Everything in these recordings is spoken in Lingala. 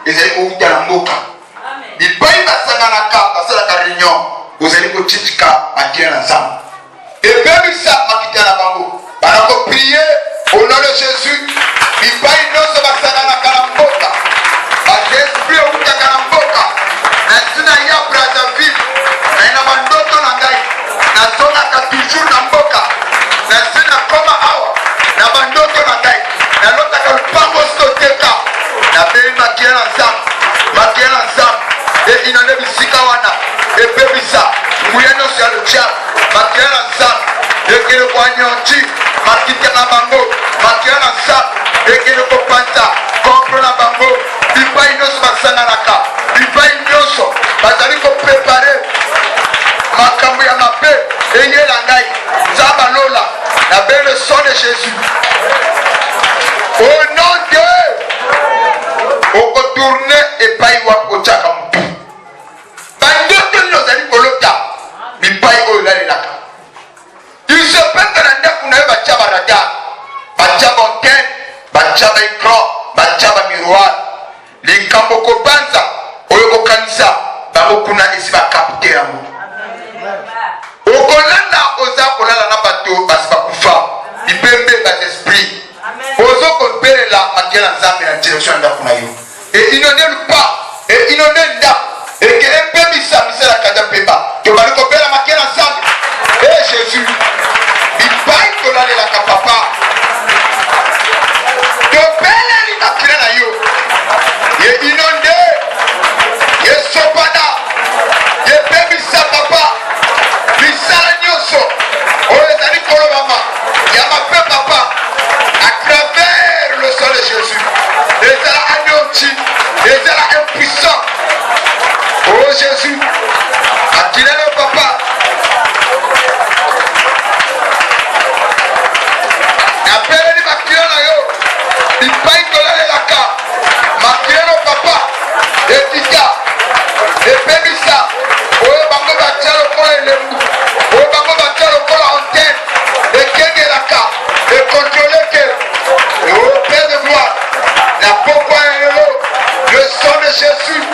ezali kouta na mboka bipai basanganaka basalaka réunion ozali kotitika makila na nzambe ebebisa makita na bango banakoprie au nom de Jésus bipai nyonso basanganaka na mboka baesprit outaka na mboka na ntina ya Brazzaville na bandoto na ngai nazongaka toujours na mboka na ntina koma awa na bandoto na ngai nalotaka lupango soteka na bei makila na nzambe e inane bisika wana ebebisa nguya nyonso ya lutia makila na nzambe ekele kwa nyonti makita na bango makila na nzambe ekele kopanza kompro na bango bipai nyonso basanganaka bipai nyonso bazali koprepare makambo ya mabe eyela ngai nzambe alola na bei le sang de Jésus au nom de okotourne epai wako otiaka motu bandoto nini ozali kolota bipai oyo elalelaka il se peut que na ndako na yo batia baradar batia baantenne batia baécran batia bamiroir likambo kobanza oyo kokanisa bango kuna esi bakapte yango okolala oza kolala na bato basi bakufa bipembe basesprit ozo kobelela makila na nzambe na direction ya ndako na yo inonde lupa inonde ndako ekele pebisa misala kata peba tobali kobela makila na nzambe Jésus bipai tolalelaka papa tobeleli makila na yo ye inonde ye sopada ye pebisa papa misala nyonso oyo ezali kolobama ya mabe papa à travers le sang de Jésus ezala anyoti ezala impuissant oh Jésus atilelo papa napeleli makila na yo bipai tolalelaka makila papa etika epebisa oyo bango batia lokola elembu oyo bango batia lokola antenne ekengelaka ekontroleke o Père de gloire na pokwa ya lelo le sang de Jésus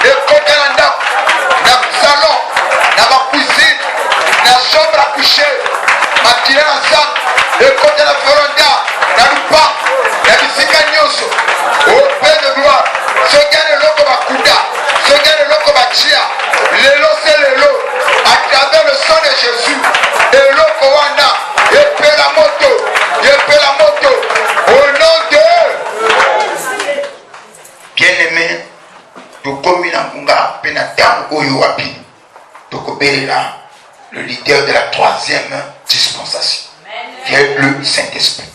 ekota na ndako na salon na bacuisine na chambre à coucher makila na nzambe ekota na veronda na lupa na bisika nyonso o Père de gloire soki ya leloko bakunda soki ya leloko batia lelo se lelo à travers le sang de Jésus eloko wana epela moto au nom de bien-aimé tokomi na ngunga mpe na ntango oyo wapi tokobelela le leader de la troisième dispensation qui est le Saint-Esprit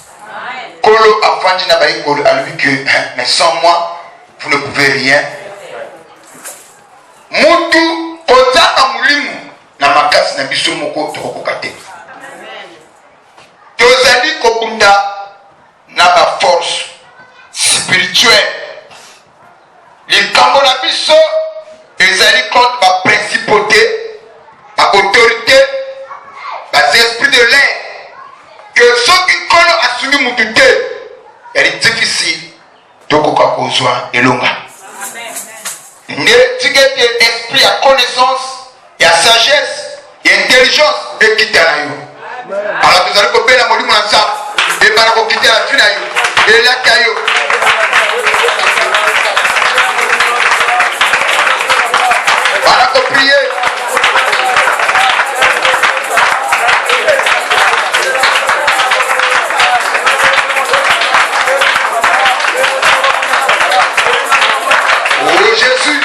kolo afandi na baikolo alobi que mais sans moi vous ne pouvez rien mutu kozaka mulimu na makasi na biso moko tokokoka te tozali kobunda na baforce spirituelle likambo na biso ezali contre baprincipauté baautorité baesprit de l'air que soki nkolo asumi mutu te yali difficile tokoka kozwa elonga nde tika ete esprit ya connaissance ya sagesse ya intelligence ekita na yo ala tozali kobela molimo na nzambe ebana kokita na vi na yo elaka yo bana koprie oh Jésus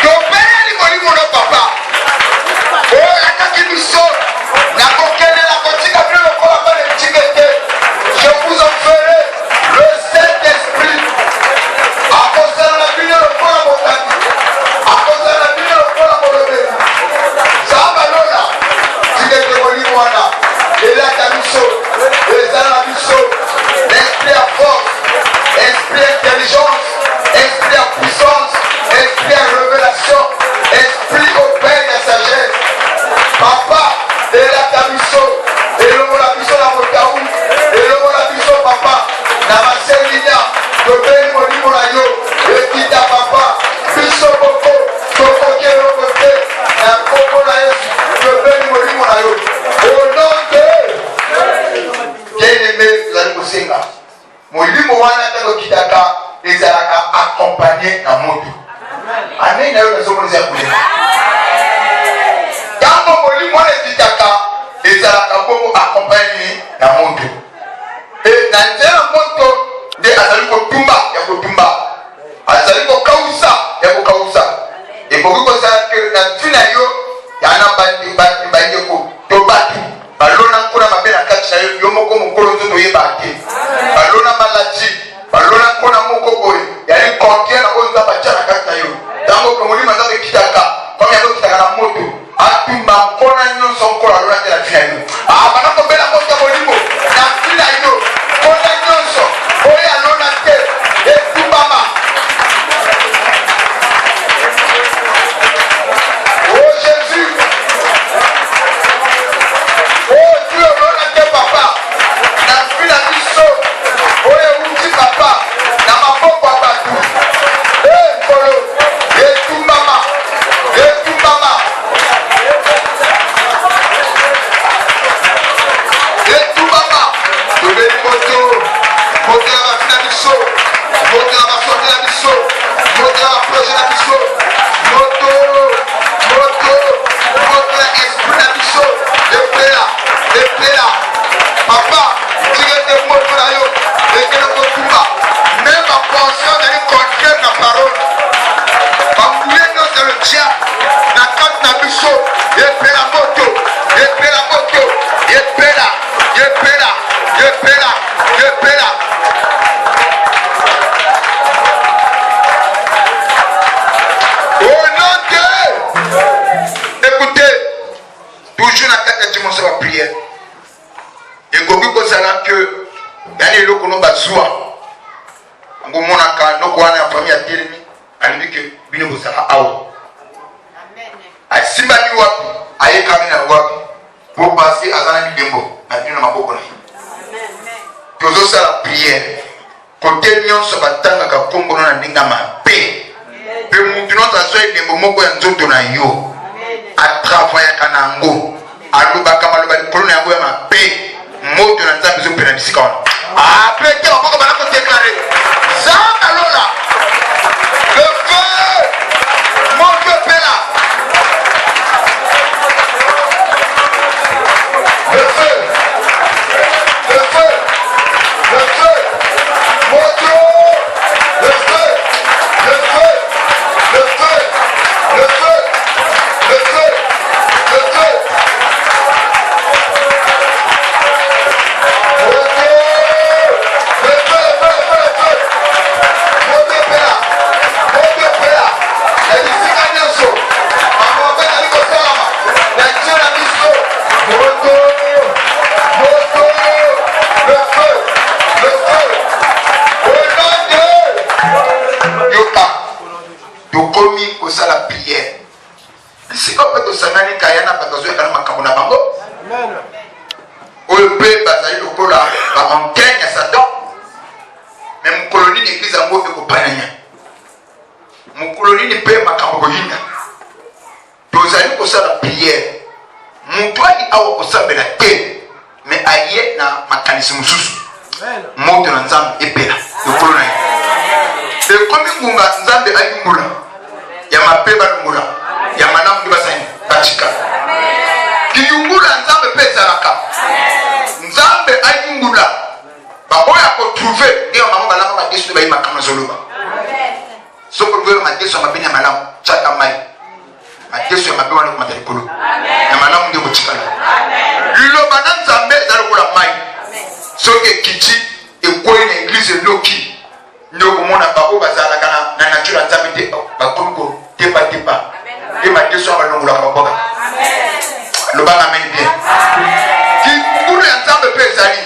tobeli molimo na papa oyo akaki biso na kokende na kotika bino lokola bana etinga te je vous en ferai le Saint-Esprit akosala na bino lokola motangi akosala na bino lokola molobeli nzambe alola tikete molimo wana elaka biso ezala na biso l'esprit ya force esprit ya intelligence esprit ya puissance esprit ya révélation esprit opère ya sagesse papa elaka biso elongola biso na motawu na maselina tobeli molimo na yo ekita papa biso boko tokoki eloko te na kombo na Yesu tobeli molimo na yo au nom de bien-aimé ezali kosenga molimo wana ntango okitaka ezalaka accompagné na moto amen na yo nazomonisa kolema ntango molimo wana ekitaka ezalaka bongo accompagné na moto na nzela moto nde azali kotumba ya kotumba azali kokausa ya kokausa ekoki kozala ke na ntina yo yana bandeko to bato balona nkona mabe na kati na yo moko mokolo nzoto oyeba te balona maladi balona nkona moko boye yali kontie na oyo nzambe atya na kati na yo ntango ke molimo nzambe ekitaka komi yango ekitaka na moto atumba nkona nyonso nkolo alona te na ntina yo bana kobela moto ya molimo na ntina yo nkona nyonso oyo alona te etumbama oh Jésus oh Dieu alona te papa na ntina biso oyo euti papa na maboko ya bato nkolo etumbama etumbama etumbama tobeli moto moto ya bafi na biso moto ya basote na biso moto ya baproje na biso moto ya esprit na biso epela papa tigete moto na yo ekele kotumba même bapension ezali contraire na parole bambuye nyonso le diable na kati na biso epela moto epela moto epela epela epela epela au nom de écoutez toujours na kati ya dimension ya prière ekoki kozala ke yani eloko no bazwa ngomonaka noko wana ya famille ya telemi alingi ke bino bozala awa asimbani wapi ayekami na wapi po parce aza na bilembo na bino na maboko na ye tozosala priere kote nyonso batangaka kombono na ndenge mabe mpe mutu nyonso azwa elembo moko ya nzoto na yo atravayaka na yango alobaka maloba likolo na yango ya mabe moto na nzambe ezopena bisika wana apre te bamoko bana kodeklare nzambe alola le feu moto epela le feu le feu le feu moto le feu le feu le feu le feu le feu le feu tokomi kosala priere esika mpe tosangani kayana bato azoyekana makambo na bango oyo mpe bazali lokola baantene ya satan me mokolo nini eglize yango ekopananya mokolo nini mpe makambo koyinda tozali kosala priere moto ali awa kosambela te me aye na makanisi mosusu moto na nzambe epela lokolo na ye ekomi ngunga nzambe ayungula ya mabe balungula ya malamu nde basani batika kiyungula nzambe mpe ezalaka nzambe ayungula baoyo akotrouve nde bango balamba madeso nde bayi makambo nazoloba soki olingoyo madeso ya mabe ya malamu tyaka mai madeso ya mabe wana ekomata likolo ya malamu nde kotikala liloba na nzambe eza lokola mai soki ekiti ekweyi na eglize eloki nde okomona baoyo bazalaka na nature ya nzambe te bakomi kotepatepa nde madeso ya balongolaka baboka lobanga ameni bien kikulu ya nzambe mpe ezali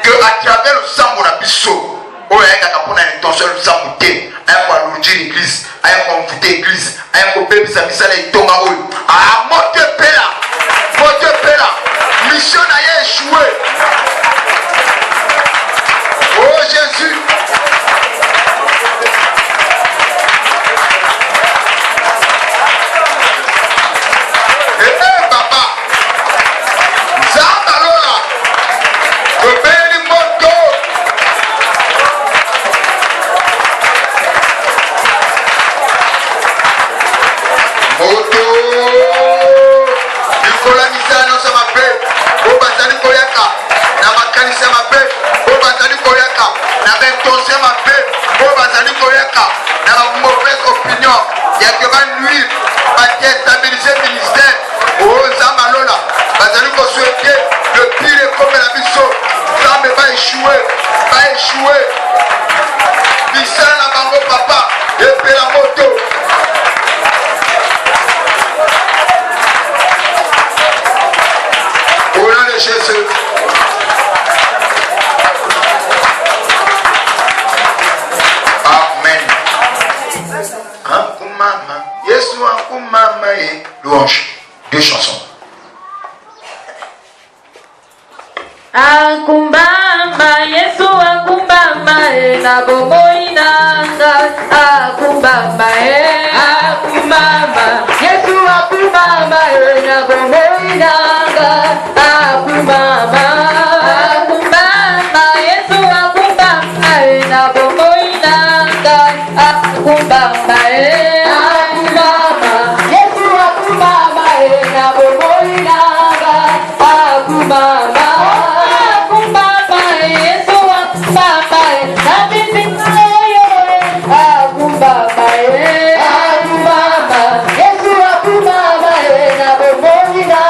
que à travers losambo na biso oyo ayekaka mpona intention ya losambo te aya koalourgir église aya koenvoûte église aya kobebisa misala etonga oyo moto epela mission na ye échoué oh Jésus banzela nyonso mabe oyo bazali koyaka na makanisi ya mabe oyo bazali koyaka na baintention mabe oyo bazali koyaka na bamauvaise opinion yake banuire badestabilize ministère oyo nzambe alola bazali kosouhaite le pire ekomela biso nzambe baéchoué bisala na bango papa epela moto au nom de Jésus. Amen. Akumama, Yesu akumama et louange. 2 chansons. Akumbamba Yesu akumbamba na bomoi nanga akumbamba akumbamba Yesu akumbamba na bomoi nanga akumbamba akumbamba Yesu akumbamba na bomoi nanga akumbamba akumbamba Yesu akumbamba na bomoi nanga akumbamba Yesu akubaba na bomoni na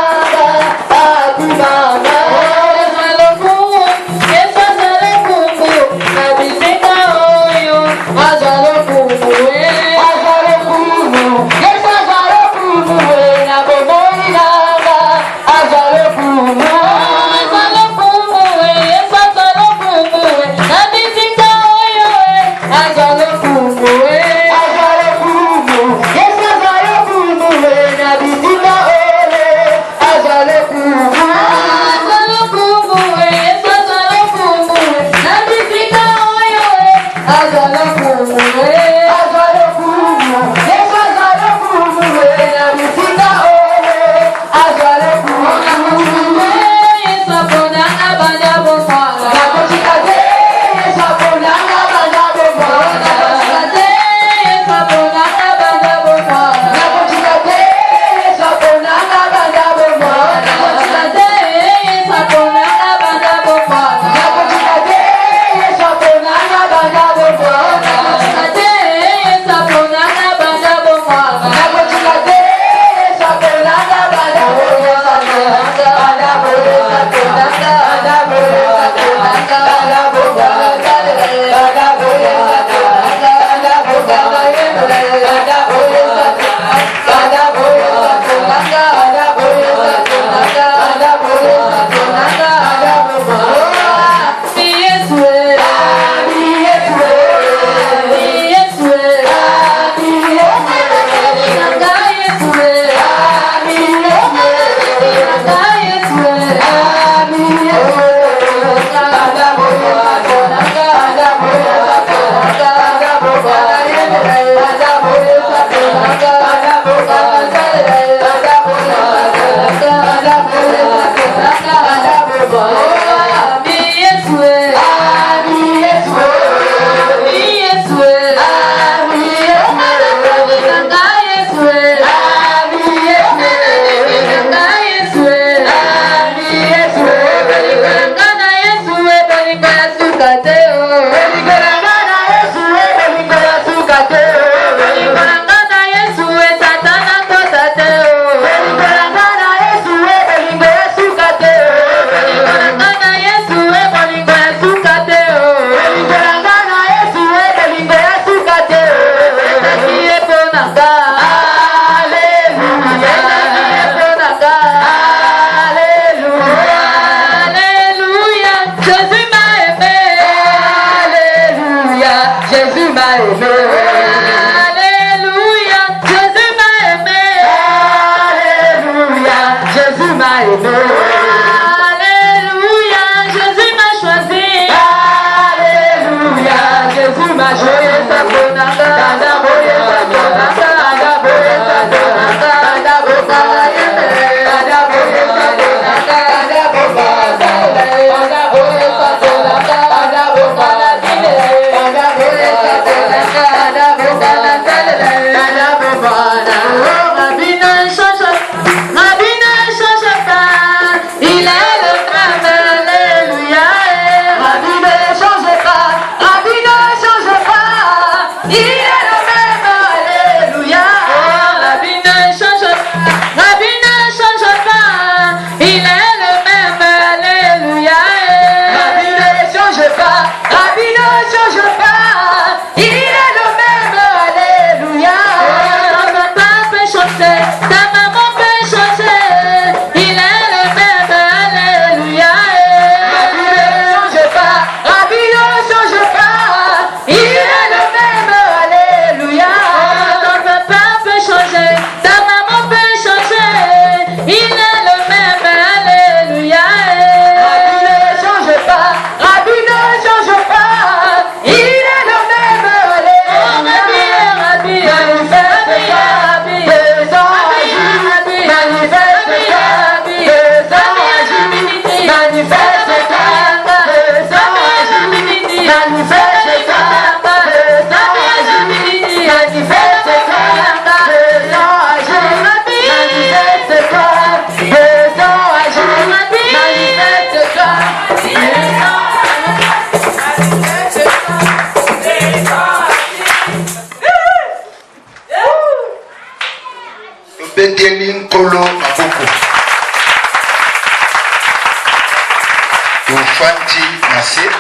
tofandi na se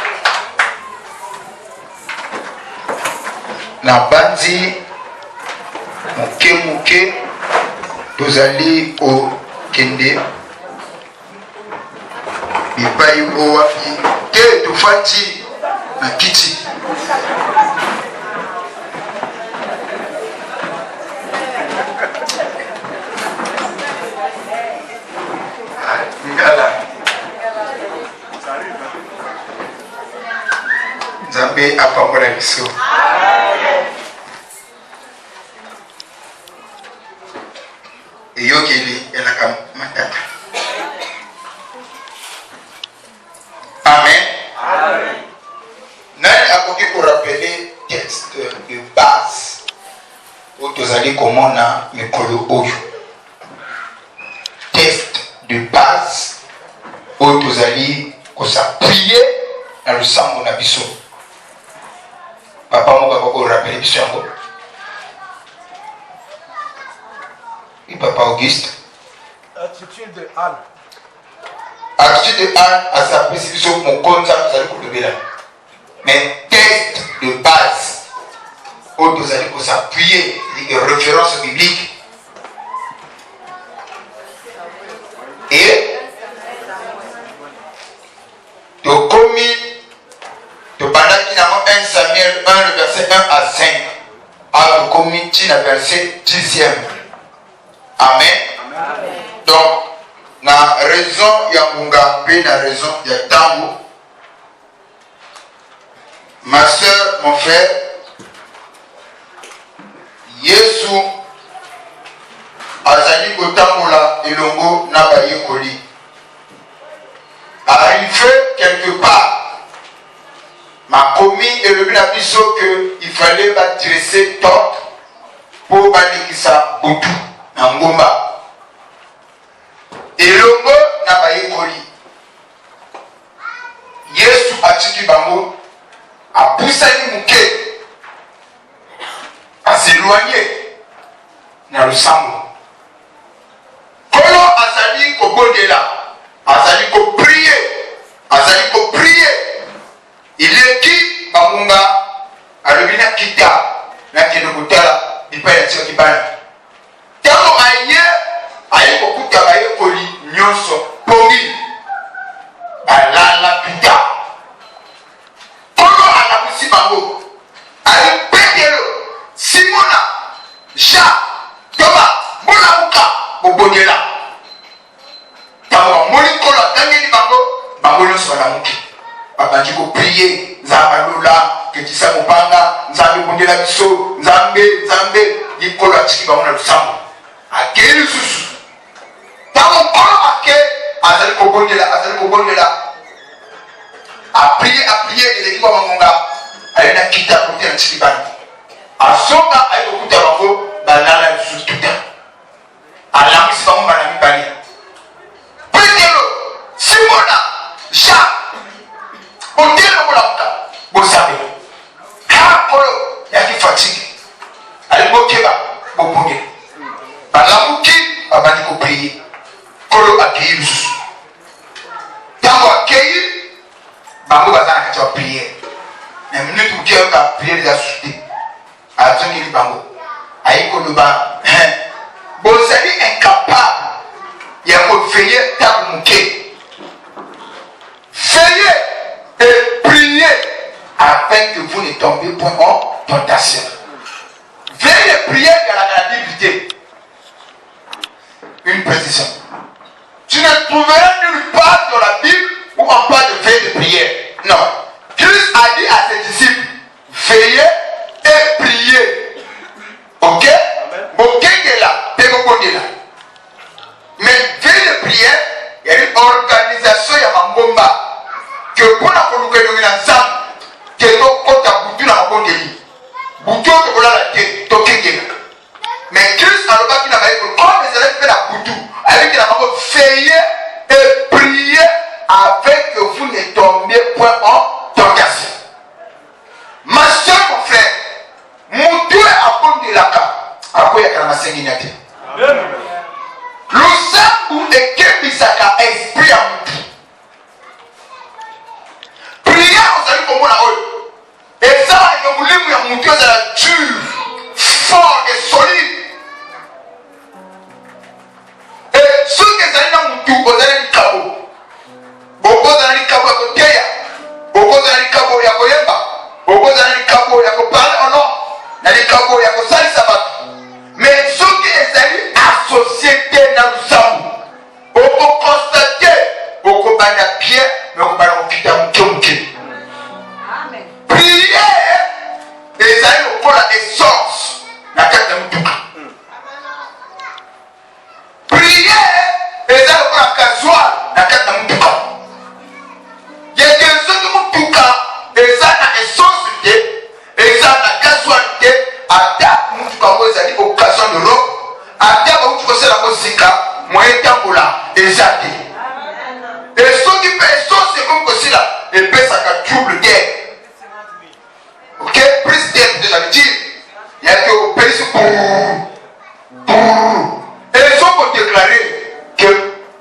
na banzi muke tozali okende bipai owapi te tofandi na kiti. Nzambe apambola biso. Eyokeli elaka matata. Amen. Amen. Nani akoki ko rappeler texte de base où tozali komona mikolo oyo. Texte de base où tozali ko s'appuyer na lusambo na biso. Papa moko akoko rappeler biso yango. Et Papa Auguste. Attitude de Anne. Attitude de Anne a sa précision mon compte ça vous allez couper là. Mais texte de base où vous allez vous appuyer les références bibliques. Et de commis de Banaki dans 1 Samuel 1 le verset 1 à 5 à le commis le verset 10e. Amen. Amen. Donc, na raison ya munga pe na raison ya tango. Ma soeur, mon frère, Yesu azali kotambola elongo na bayekoli. Arrivé quelque part, m'a commis et le biso que il fallait dresser top pour balikisa butu. Ngomba elongo na bayekoli Yesu atiki bango apusani muke aseloigné na lusambo kolo azali kobondela azali ko prier ileki bamunga alobina kita na kinokutala bipa ya tio kibana. Tango aye aye kokuta bayekoli nyonso pongi alala pita kolo alamusi bango ali Petero Simona Jean Thomas Bolamuka bobongela tango moli kolo atangeli bango nyonso balamuki babandi koprier nzambalola ketisa mopanga nzambe bongela biso nzambe yikolo atiki bango na lusambo akeli susu tango kolo ake azali kobondela a prier eleki kwa mamunga ayena kita kote na tiki bani asonga ayi kokuta bango balala lisusu tuta alamisi bango bana mibali Petero Simona Jean otelo bolamuka bosabe ha kolo yaki fatigue ali bokeba bobongela balamuki babandi koprier kolo akei lisusu tango akei bango baza na kati ya priere na minute moke oyoka priere eza susu te azongeli bango ayi koloba bozali incapable ya koveille ntango moke veillez et priez afin que vous ne tombez point en tentation. Veillez et priez à la Bible. Une précision. Tu ne trouveras nulle part dans la Bible où on parle de veille et de prière. Non. Christ a dit à ses disciples, veillez et priez. Ok? Ok, là, mais veille et prière, il y a une organisation, il y a un bomba. Que pour la colocation ensemble, que nous comptons boutu na mabongeli, boutu to kola la te to kengela. Mais Christ a le bas qui n'a pas école, comme les élèves fait la boutu, avec la maman veillez et priez avec que vous ne tombiez point en tentation. Ma soeur, mon frère, mon Dieu a pondu la carte, à quoi il y a la sérénité. Le sang ou de Kébisaka esprit à mon epesaka trouble terre. Ok, prise terre déjà veut dire il y a que au pays et ils ont déclaré que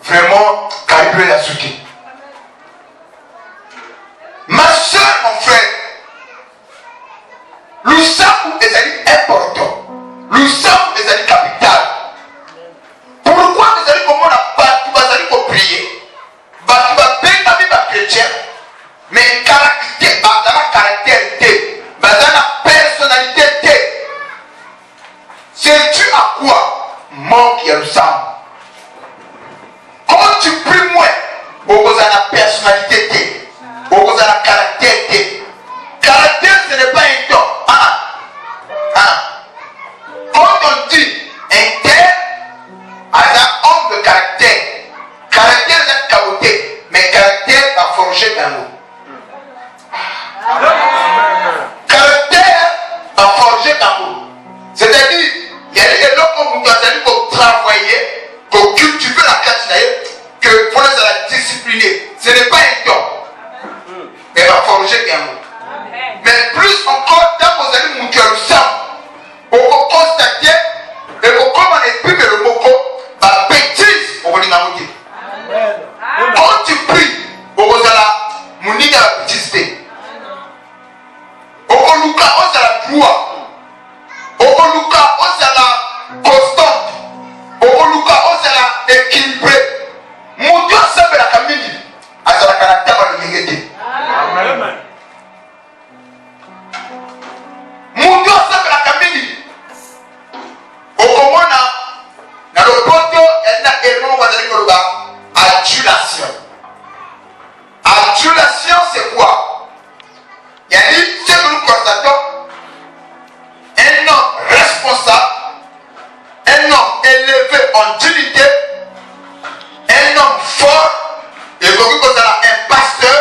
vraiment Caribé l'a soutenu. Ma soeur, mon frère, le sang est important. Le sang est capital. Pourquoi vous allez comment on a pas tu vas aller prier? Bah tu vas payer ta vie chrétien, mais caractère, bah dans la caractère, bah dans la personnalité. C'est dû à quoi? Manque il y a le sang. Quand tu pries moins, au cause de la personnalité, au cause de la caractère. Caractère, ce n'est pas un don. Quand on dit un tel, un homme de caractère. Caractère est chaotique, mais caractère a forgé un mot. Caractère a forgé un mot. C'est-à-dire, il y a des gens comme vous avez pour travailler, pour cultiver la classe, que pour la discipliner. Ce n'est pas un don, mais va forger un mot. Mais plus encore, quand vous allez monter le sang, vous constatez, et vous commencez le mot, la bêtise, vous allez monter. Quand tu pries, vous allez monter la bêtise. Vous allez la joie. Vous allez la constante. Vous allez équilibré. Mon Dieu, ça fait la camille. À la caractère de l'égalité. Amen. Mon Dieu, ça fait la camille. Au moment dans le poteau, il y a un adulation. Adulation, c'est quoi? Il y a dit, c'est que nous constatons un homme responsable, un homme élevé en dignité, un homme fort, et vous avez un pasteur,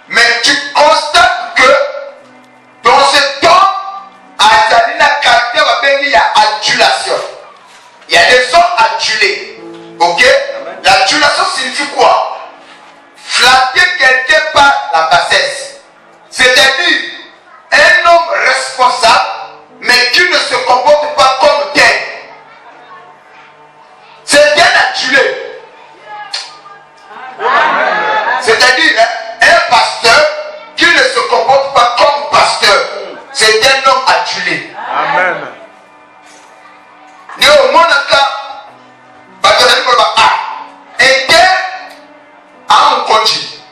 mais tu constates que dans cet homme, il y a adulation. Il y a des hommes adulés. Ok? L'adulation signifie quoi? Flatter quelqu'un par la bassesse. C'est-à-dire un homme responsable, mais qui ne se comporte pas comme tel. C'est un adulé. C'est-à-dire un pasteur qui ne se comporte pas comme pasteur. C'est un homme adulé. Amen. Au monde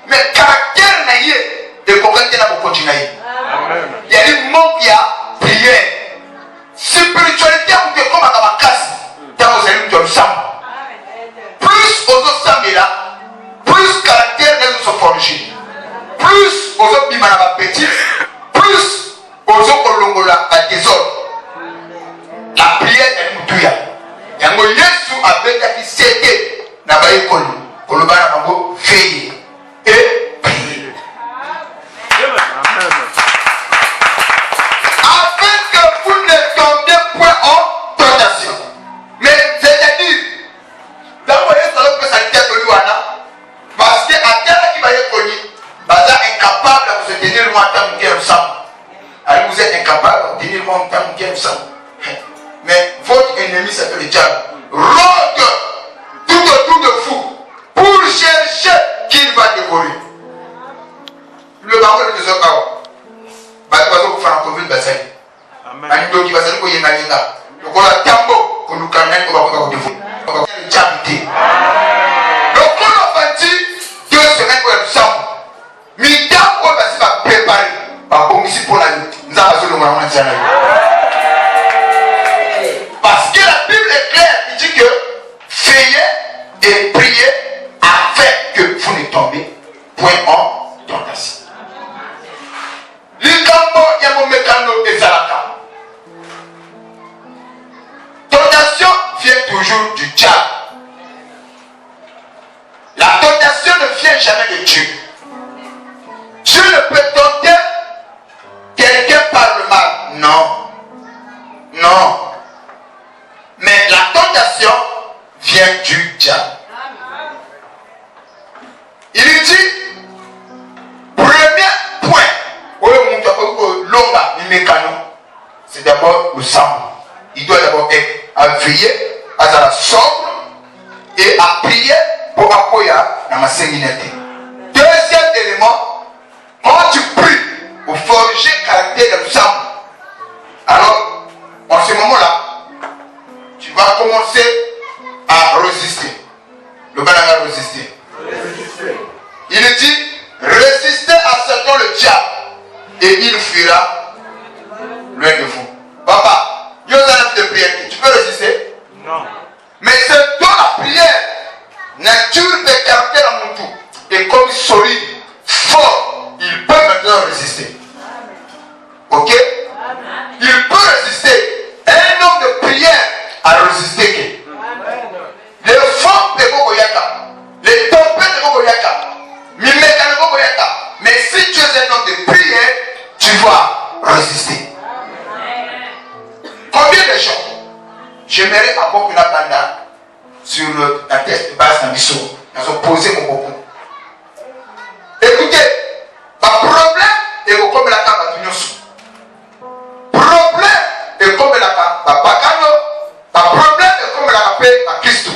mais caractère n'a de correcter la continuer. Il y a des mots qui a prié. Spiritualité vous dit comme à ma casse. Dans vos amis de sang. Plus aux autres sang là, plus caractère n'est se forger. Plus aux autres bimana va petit, plus aux autres longola à désordre. La prière est moutuya. Yango Yesu avec qui c'était na ba école. Kolobana bango veiller et prier. Afin que vous ne tombez point en tentation. Mais c'est-à-dire, dans le salon que ça a été parce que à terre qui va être connu, vous êtes incapable de se tenir longtemps ensemble. Alors vous êtes incapable de tenir longtemps ensemble. Mais votre ennemi c'est le diable. Rôde tout autour de vous pour chercher qui va dévorer. Le baron de Zokawa. Bateau pour faire un covid bassin. Amen. Qui va se dire qu'il y a un yinga. Le cola tambo pour nous calmer pour avoir des fous. Le diabité. Le cola fanti 2 semaines pour le sang. Mita pour passer par préparer. Par bon ici pour la lutte. Nous avons besoin de moi en train. Parce que la Bible est claire, il dit que veillez et priez afin que vous ne tombez point en tentation. Likambo yamomekano ezalaka. Tentation vient toujours du diable. La tentation ne vient jamais de Dieu. Dieu ne peut tenter quelqu'un par le mal. Non. Non. Mais la tentation vient du diable. Il dit, dignité. Deuxième élément, quand tu pries pour forger le caractère de l'ensemble, alors en ce moment-là, tu vas commencer à résister. Le banana va résister. Il dit, résistez à Satan le diable et il fuira loin de vous. Papa, il y a un de prière. Tu peux résister? Non. Mais c'est dans la prière, nature de caractère à mon tour est comme solide, fort. Il peut maintenant résister. Ok? Il peut résister. Un homme de prière a résisté. Les formes de Bogoyaka, les tempêtes de Bogoyaka, mais si tu es un homme de prière, tu vas résister. Combien de gens j'aimerais avoir une abandon sur la test de base dans l'issue. Ils ont posé mon beaucoup. Écoutez, le problème est comme la carte à Tunyosu. Problème est comme la carte à Bakano. Le problème est comme la paix à Christ.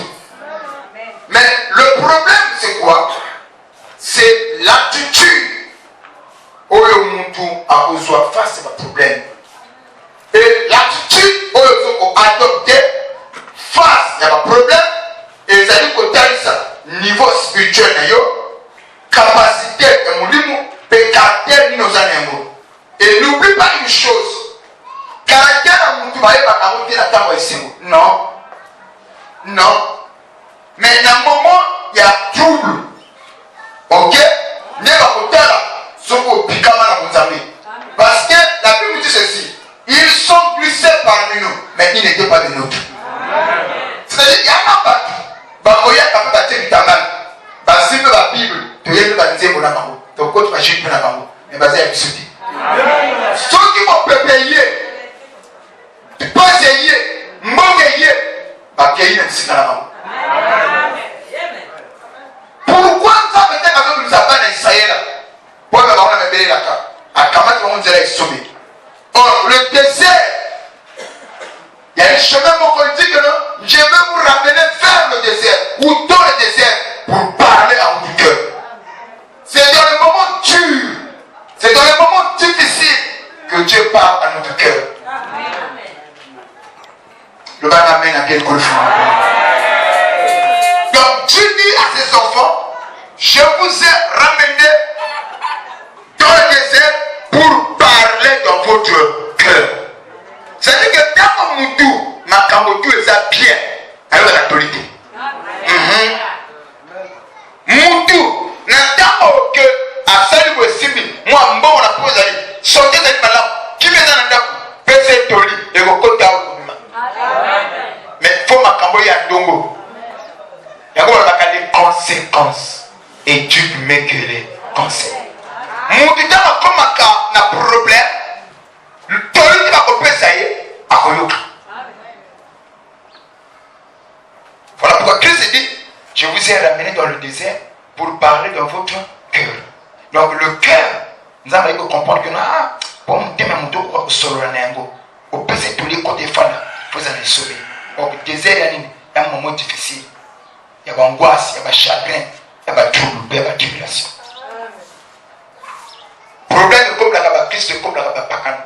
Mais le problème, c'est quoi? C'est l'attitude où le monde a besoin face à problème. Et l'attitude où le monde a adopté face à un problème, et ça dit que niveau spirituel, capacité de mon caractère nos animaux. Et n'oublie pas une chose, caractère de mon tout non, non. Mais dans un moment, il y a trouble. Ok? Parce que la Bible dit ceci. Ils sont glissés parmi nous, mais ils n'étaient pas de nôtres. C'est-à-dire, il y a un battu. Bakoya kapé baté bitamani. Basi pe la Bible, tu yé ba nzé bona bango. Donc quand tu vas jouer na bango, mais basé à bisouti. Ceux qui vont payer, tu peux essayer, m'engayer, bakéyi na bisika na bango. Pourquoi ça peut-être quand nous avons dans Israël? Pour que nous ayons la carte. À Kamat, on dirait sauvé. Or, le désert, il y a un chemin qu'on dit que non, je vais vous ramener vers le désert ou dans le désert pour parler à votre cœur. C'est dans les moments durs, c'est dans les moments difficiles que Dieu parle à notre cœur. Le ban amène à quelque chose. Donc Dieu dit à ses enfants, je vous ai ramené dans le désert pour parler dans votre cœur. C'est-à-dire que dans mon tour, ma camotou est bien avec l'autorité. Mon tour, n'entends que à salut ou simbi, moi, bon, on a posé sortez cette madame, qui vient dans la PC Toli, et vous comptez à vous. Mais il faut ma camboya dongo. Il y a des conséquences. Et Dieu ne met que les conséquences. Mon temps, comme un problème, le Toli qui va couper ça y est, à Koyoka. Voilà pourquoi Christ dit, je vous ai ramené dans le désert pour parler dans votre cœur. Donc le cœur, nous avons comprendre que pour me dire mon dos solo nango, au PC tous les côtés fans, vous allez sauver. Donc le désert, il y a un moment difficile. Il y a l'angoisse, il y a le chagrin, il y a le trouble, il y a la tribulation. Problème comme la Christ, comme la Pacan.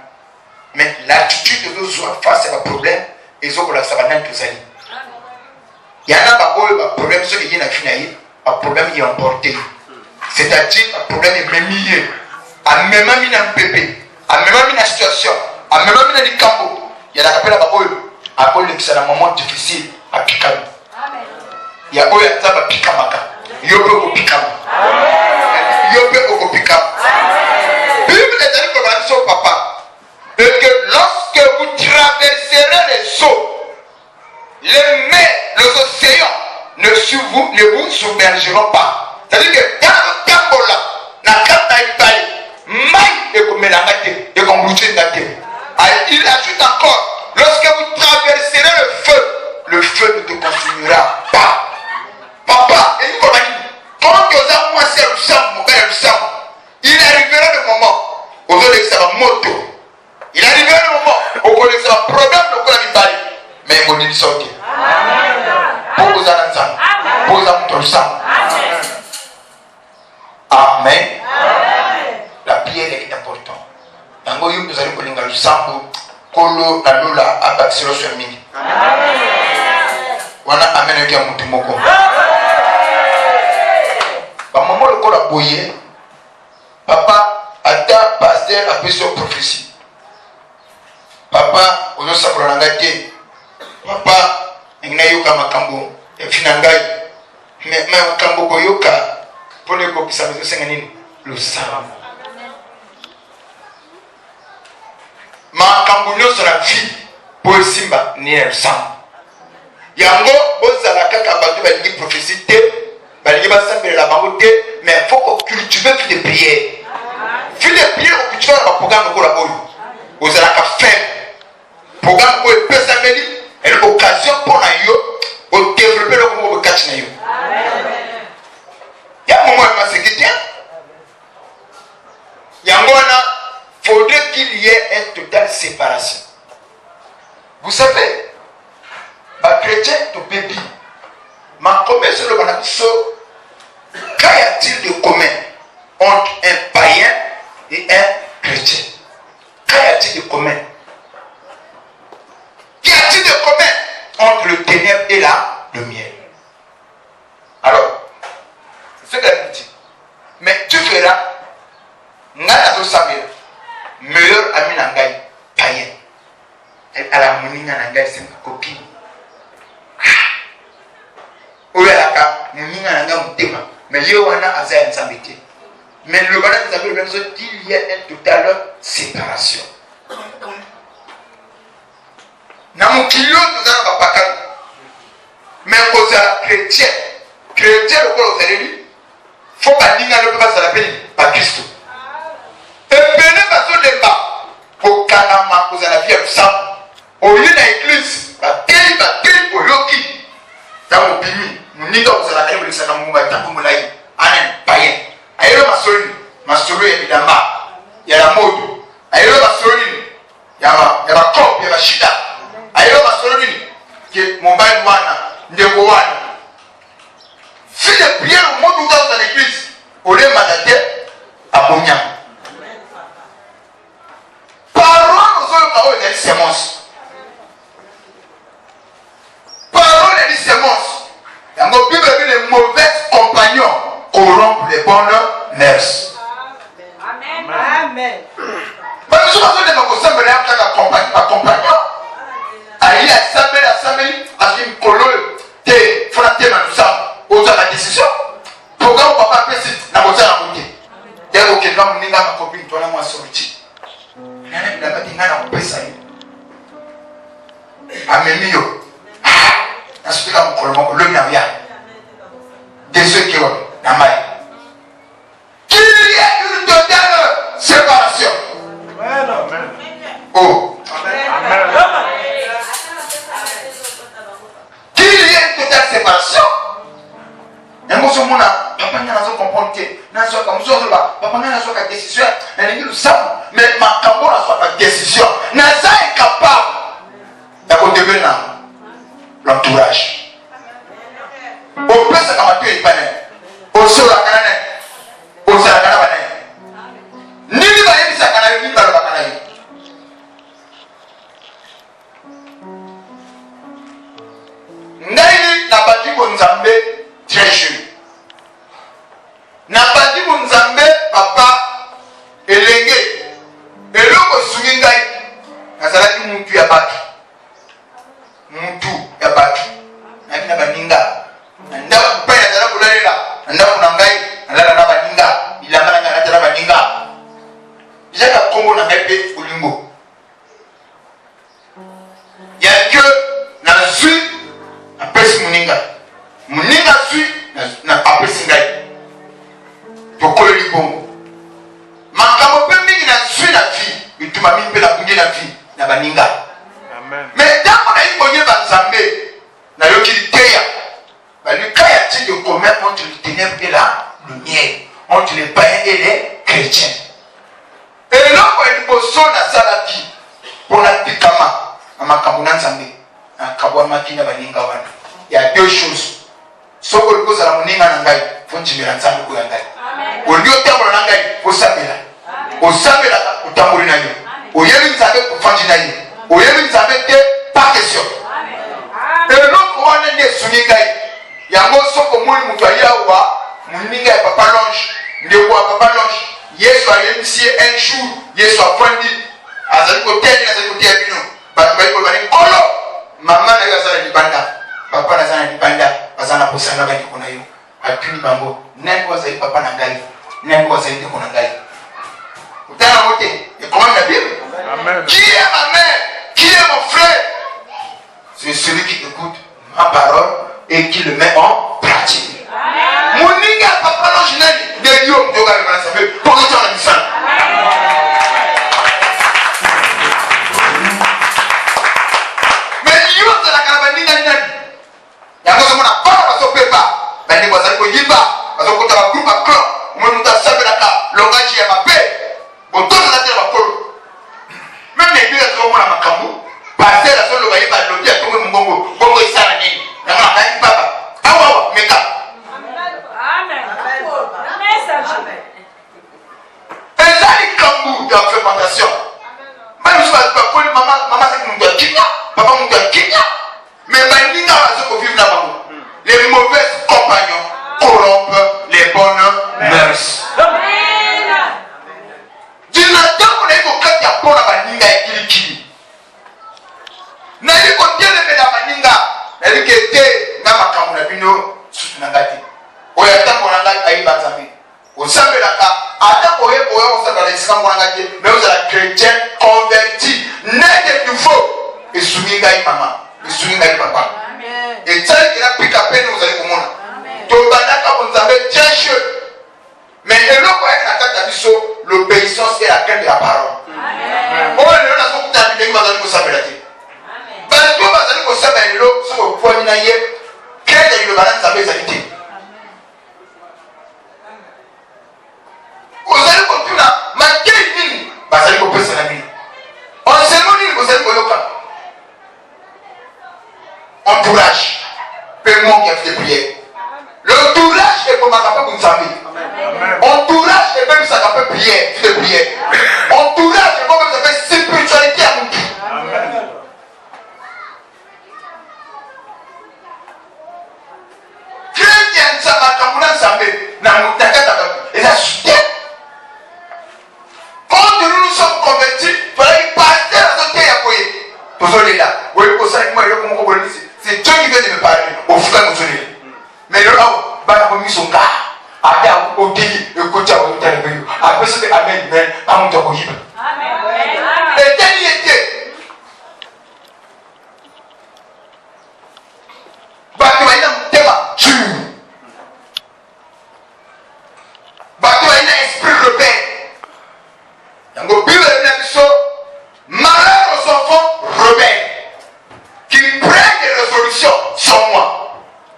Mais l'attitude de nos joueurs face à un problème, ils ont la savane tous amis. Il y en a pas un problème sur les nationaux, un problème qui est emporté. C'est-à-dire un problème est mémillé, à même mis un pépé, à même mis une situation, à même mis un campo. Il y a la capelle à Bakoy, à Bakoy qui c'est un moment difficile à Pikam. Il y a Oya Zaba Pikamaka, Yobe au Pikam. Yobe au Pikam. Bible est allée pour la mission papa. Et que lorsque vous traverserez les eaux, les mers, les océans ne vous submergeront pas. C'est-à-dire que dans le temple là, la carte a été maille et comme l'angate et comme l'angate. Il ajoute encore, lorsque vous traverserez le feu ne te consumera pas. Papa, et quand tu as moi c'est le sang, mon père le sang, il arrivera le moment où vous allez savoir moto. Il arrivera le moment où vous allez savoir problème de quoi il parle. Mais vous ne sortez. Pour vous allez ensemble. Pour vous allez ensemble. Amen. La prière est importante. Yango yo nous allons kolinga lusambo kolo na lola abakiselo so mingi. Wana amen ya mutu moko. Ba maman le kola boye. Papa ata pasteur apeso prophétie. Papa ozo sakura ngate. Papa ngina yoka makambo efina ngai. Mais makambo ko yoka pone ko kisamezo senga nini? Lusambo. Makambo nyonso na vie po simba ni lusambo. Yango bozala kaka bato balingi prophétie te, balingi basambela bango te, mais faut qu'on cultive vie de prière. Vie de prière on cultive ba programme ko la boyo. Bozala ka faire programme ko epesameli et l'occasion pour na yo au développer le ko kati na yo. Amen. Ya moment ma sécurité. Yango na faudrait qu'il y ait une totale séparation. Vous savez, les chrétiens de bébé, ma commun sur le banabiso, qu'y a-t-il de commun entre un païen et un chrétien? Qu'y a-t-il de commun? Qu'y a-t-il de commun entre le ténèbre et la lumière? Alors, c'est ce qu'elle dit. Mais tu verras, ngana to samira meilleur ami nangai païen et à la moninga nangai c'est ma copine oulaka moninga nanga mutema mais yo wana azaya nsambete mais le bana nzambe le même il y a une totale séparation na mukilio tuzana bapakana mais koza chrétien le ko ozeli faut baninga le pas la peine pas Christ. Et pene baso lemba pour kanama aux la vie sam au lieu na église bateli oyoki dans opini muninga aux la kembe saka munga takumulai anen païen ayelo masolo ya bidamba ya la moto ayelo masolo ya ba komp ya ba shida ayelo masolo ni que mobile wana ndeko wana si de prière au monde dans l'église au lieu madate amonya. Parole est sémence. Parole est sémence. Dans la Bible, les mauvais compagnons corrompent les bonnes mœurs. Amen. Amen. Mais nous sommes en train de nous assembler avec compagnon. Aïe, assembler, avec une colonne, des fratés, nous sommes aux la décision. Pourquoi papa peut se n'a pas à monter? Et ok, comme nous n'avons pas compris, toi, moi, sorti. Nana batinga na pesa hiyo amemio nasipika mkono moko le na via de ceux qui ont na mai qu'il y ait une totale séparation. Amen. Oh amen. Qu'il y ait une totale séparation. Emotion mona papa ngana zo comprendre que na zo comme zo ba papa ngana zo ka décision na ngi lu sam mais ma kambo na zo ka décision na ça est capable d'avoir na l'entourage au plus ça kama tu es pas au solo kana au sala kana ba ni ni ba yebisa kana ni ba kana yi ngai na bati ko nzambe treasure na bandi munzambe papa elenge eloko sungi ngai nazalaki mutu ya batu nakina baninga nda pa ya zala kulalela nda kuna ngai nalala na baninga bilamba na ngai na baninga jaka kombo na ngai pe ulimbo ya que na zui apesi muninga zui na apesi ngai tokolo libongo makambo pe mingi na zui na vie bituma mingi pe na bunge na vie na baninga. Amen. Mais tant qu'on a eu bonne banzambe na yoki teya baluka ya ti de commun entre les ténèbres et la lumière, entre les païens et les chrétiens. Et là on est bosso na salaki pour la pikama na makambo na nzambe na kabwa makina baninga wana. Il y a deux choses. Soko liko za muninga na ngai fonji mira nzambe ko ya ngai. Amen. Olio ta osambela osambela utambuli na ye oyebi nzambe kufandi na ye oyebi nzambe te pas question eloko wana nde esuni ngai yango soko omoni moto aye awa moninga ya papa longe ndeko ya papa longe yesu ayebisi ye un jour yesu afandi azali koteya ndenge azali koteya bino bato bali koloba ni nkolo mama na yo aza na libanda papa naza na libanda baza na posanga bandeko na yo atuni bango nani ko azali papa na ngai nani ko azali ndeko na ngai otala yango te ekomami na bible. Qui est ma mère? Qui est mon frère? C'est celui qui écoute ma parole et qui le met en pratique. Moninga papa longe nani de yo mtoka le bana pour que tu en mission. Mais yo de la carabaninga nani yango somo na papa baso pepa bandi kwa zali ko yimba baso kota ba groupe a club mo muta sabe na ka longaji ya mabe botoza na tela bakolo même les deux sont na makambo passer la solo bayiba lobi a tongo mbongo bongo isala nini na ngana ni papa awa meka amen ezali kambu de fermentation même si pas pour maman c'est mon doigt kinya papa mon doigt kinya mais bandinga va se vivre là-bas. Les mauvais compagnons corrompent les bonnes mœurs. Dinata on est au cas de pour la bandinga et qui na ile côté le la bandinga elle qui était na makambo na bino nangati oya tango nangati ayi banzambi osambelaka ata oye osambela isikambo nangati mais vous êtes chrétien converti né de nouveau et soumis ngai mama et ngai papa et ça il a pris à peine vous allez comprendre to bandaka bonzambe cherche mais eloko est na kata biso l'obéissance et la crainte de la parole amen on est là sur ta vie bazali ko sabela te parce que bazali ko sabela lo so ko na ye crainte de balance nzambe ezali te ozali ko tuna makei nini bazali ko pesa na nini enseignement nini bazali ko yoka entourage paiement qui a fait prière l'entourage est comme un capable de nzambe entourage est même ça capable prière fait prière entourage est comme ça fait spiritualité à nous chrétien ça va comme on nzambe na mutakata et ça soutient quand nous sommes convertis il fallait passer à côté à quoi tous là oui pour ça moi je comme on dit c'est Dieu qui vient de me parler au fond de nous mais là bana ko mission ka ada o dili e ko ja o tele be après c'est amen mais am to ko yiba amen et telle était batu ina tema tu batu ina esprit rebelle yango bible na biso malheur aux enfants rebelles qui prennent des résolutions sans moi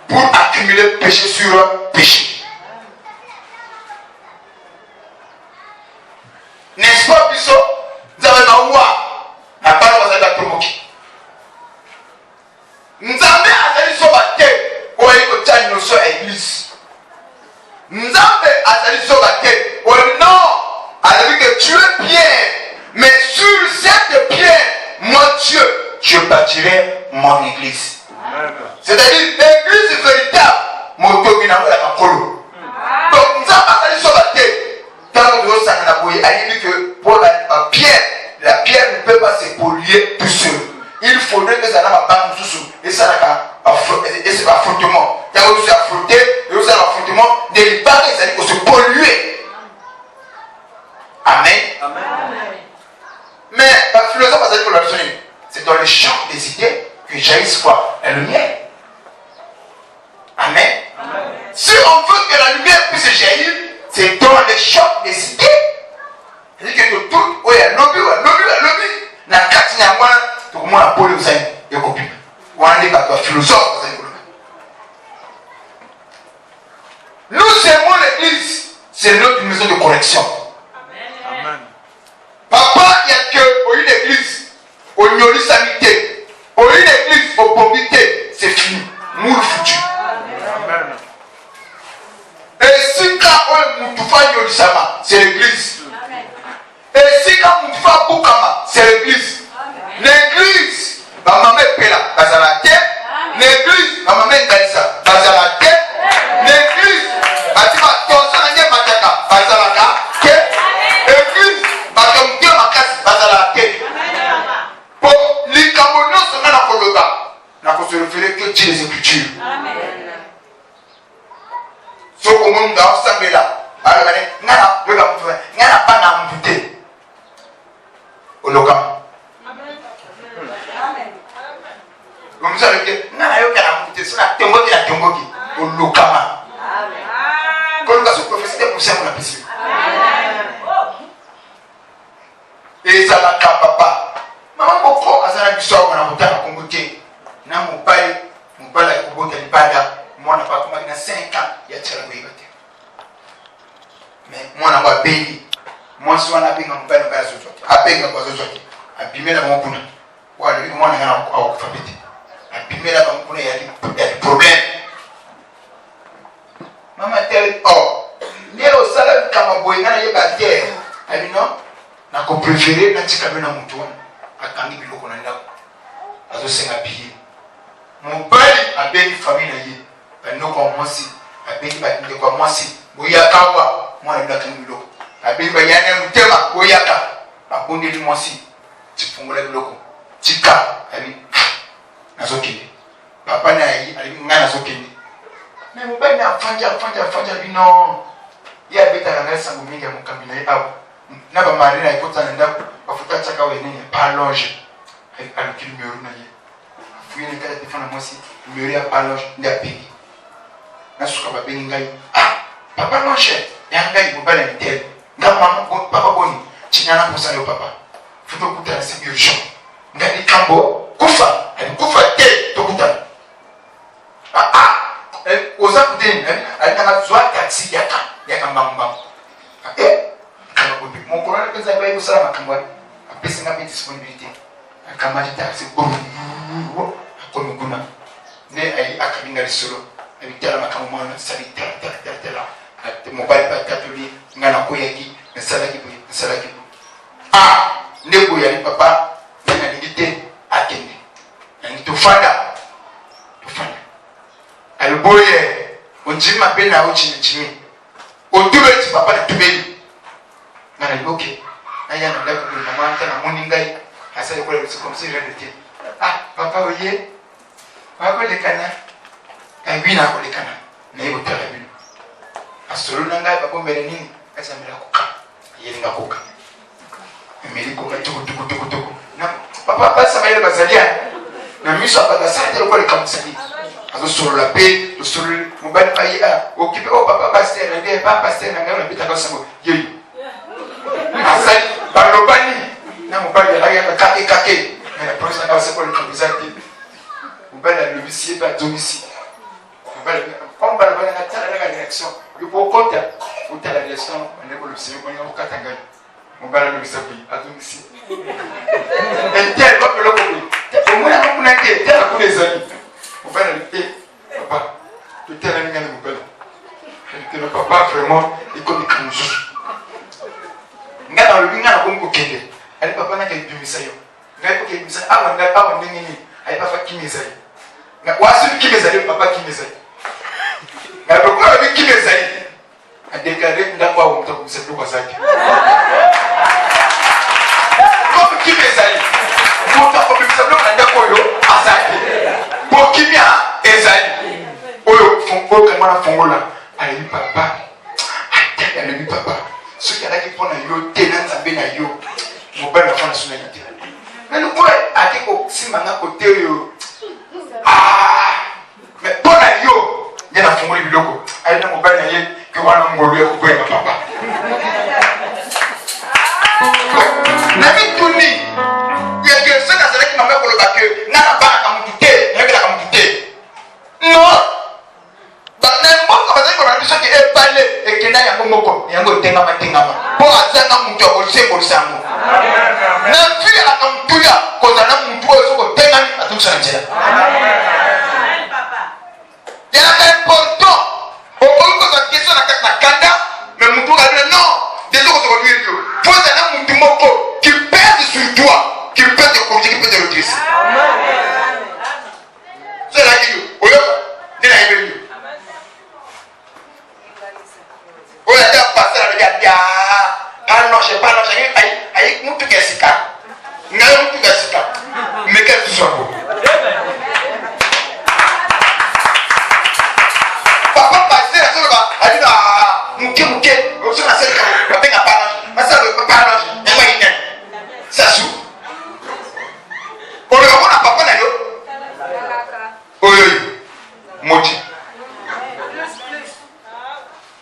pour accumuler péché sur péché. N'est-ce pas, Bisso? Nous avons la loi. La parole va être provoquée. Nous avons allé sur la terre pour aller au temps de notre église. Nous avons allé sur la terre pour non, avec que tu es pierre, mais sur cette pierre, moi Dieu, je bâtirai mon église. C'est-à-dire l'église véritable, mon domaine à la colo. Donc nous avons allé sur la terre. Tant que nous avons dit que pour la pierre ne peut pas se polluer tout seul. Il faudrait que ça n'ait pas de sous. Et ça c'est affrontement. Il y a aussi affronté, et aussi affrontement des barres, c'est-à-dire qu'on se polluer. Amen. Mais la philosophe a dit que c'est dans le champ des idées que jaillisse quoi? La lumière. Amen. Si on veut que la lumière puisse jaillir, c'est dans le champ des idées. C'est-à-dire que tout, oui, lobby. Na kati na mwana, tout le monde a polé aux amis, et copie. Ou un débat, philosophe, nous aimons l'église, c'est notre maison de correction. Amen. Papa, il y a que, au une église, au nyoli samité, au une église, au pomité, c'est fini. Moule foutu. Amen. Et si quand on est moutoufa nyoli sama, c'est l'église. Et si quand vous faites Boukama, c'est l'église. L'église, ma maman est là, dans la terre. L'église, ma maman est dans la terre. L'église, ma maman est dans la terre. L'église, ma maman est dans la terre. Pour les Camerounais, on a la Koloba. On a se référer que Dieu les Écritures. So au monde d'ensemble là, alors on a pas d'amputé. Au local. Comme ça, on a eu qu'à amputé. C'est la tomboki, au local. Quand on a ce prophétie pour ça, on a passé. Et ça l'a papa. Maman, pourquoi on a vu ça, on a monté à Congoté. Na mobile la kubota libada mwana pa kuma na 5 ans ya tsala kuibate mais mwana wa beli mwanso wana benga mobile ba zozo abenga kwa zozo abimela mokuna wale mwana ngana kwa kufabiti abimela mokuna ya problème mama tel leo sala kama boyana ye bater abino na ko préférer na tikabena mutu akangi biloko na ndako azo senga biye mobali abengi famille na ye banoko mwasi abengi batinde kwa mwasi boyaka wa mwana ndaka biloko abengi bayana mutema boyaka abondeli mwasi tifungola biloko tika ali nazokende papa na yi ali ngana zokende mais mobali na fanja bino ya beta na sango mingi ya mukambi na ye awo na ba marina ikota na ndako bafuta chaka wenene pa longe alukili meuru na ye fuye ne kala defana mwasi meuru ya pa longe nda pegi na suka ba bengi ngai papa longe ya ngai mobali ni tel ngama papa boni chinyana kusale papa futo kutana si urgent ngai kambo kufa te to kutana oza kuteni alina zwa taxi yaka mamba kama bobi mon corona pesa ba yusala makambwa apesi ngapi disponibilité akamati taxi bobo akomi kuna ne ai akabinga lisolo abitala makamu mwana sali tala mobile ba katoli ngana koyaki nasalaki ndeko ya papa na ngite akende ngitofanda alboye onjima bena ochini otubeti papa na tubeli ngana yoke aya na ndako kwa mama anta na moni ngai asa yokola comme si réalité papa oye papa lekana bina ko lekana na yo tala bino asolo na ngai papa mbele nini asa mbele ko yeli na koka mbele ko ka tuku na papa pasa maile bazalia na miso apaka sante ko le kamsali azo solo la paix le solo mobile paye occupé papa pasteur ndé papa pasteur na ngai na bitaka sango yeyo asali balobani na mobile la ya kake na professeur na seko le kamsali mobile la lobisier ba domicile mobile on va la na tala la direction il faut compter ou tala la direction on est pour le seko on va katanga mobile la lobisier à domicile et tel comme le ko au moins on a été tel pour les amis papa, tu t'es allé gagner mon père. Que le papa vraiment est comme un jour. N'a dans le bingana comme kokende. Elle papa n'a qu'à du misayo. N'a pas qu'à misayo. On n'a pas on n'est elle pas qui misayo. N'a pas celui qui misayo papa qui misayo. N'a pas quoi avec qui misayo. A déclaré n'a pas on t'a comme c'est tout bazaki. Comme qui misayo. Pour ta comme misayo on n'a pas yo azaki. Pour qui bien ezali oyo fongo kama fongola ali papa ali papa ce qui a qui pona yo tenanza be na yo mobile na fana suna yite mais le boy a dit ko simanga côté yo mais pona yo yana fongola biloko ali na mobile na ye ke wana ngolo ya ko na papa na bituni ya que ça na zaki mama ko lo bakwe na na bana kamutute na kala kamutute non bana mboko bazali ko na biso ke epale ekena yango moko yango tengama po azanga mutu akosembo sango na fi akamtuya kozana mutu oyo ko tengami atumsa njela amen papa ya important o ko ko za question na kanda mais mutu ga non de moko qui pèse sur toi, qui peut te corriger, qui peut te redresser. C'est là qu'il y a. On a déjà passé la regarde. Ah non, j'ai pas l'enchaîné. Aïe, nous tout est sika. Nous tout est sika. Mais qu'est-ce que tu sois beau? Papa passé la seule va. A dit ah, mouké. On se la seule quand on n'a pas l'ange. Mais ça veut pas l'ange. Il va y aller. Ça sou. On le voit à papa là. Oui. Moti.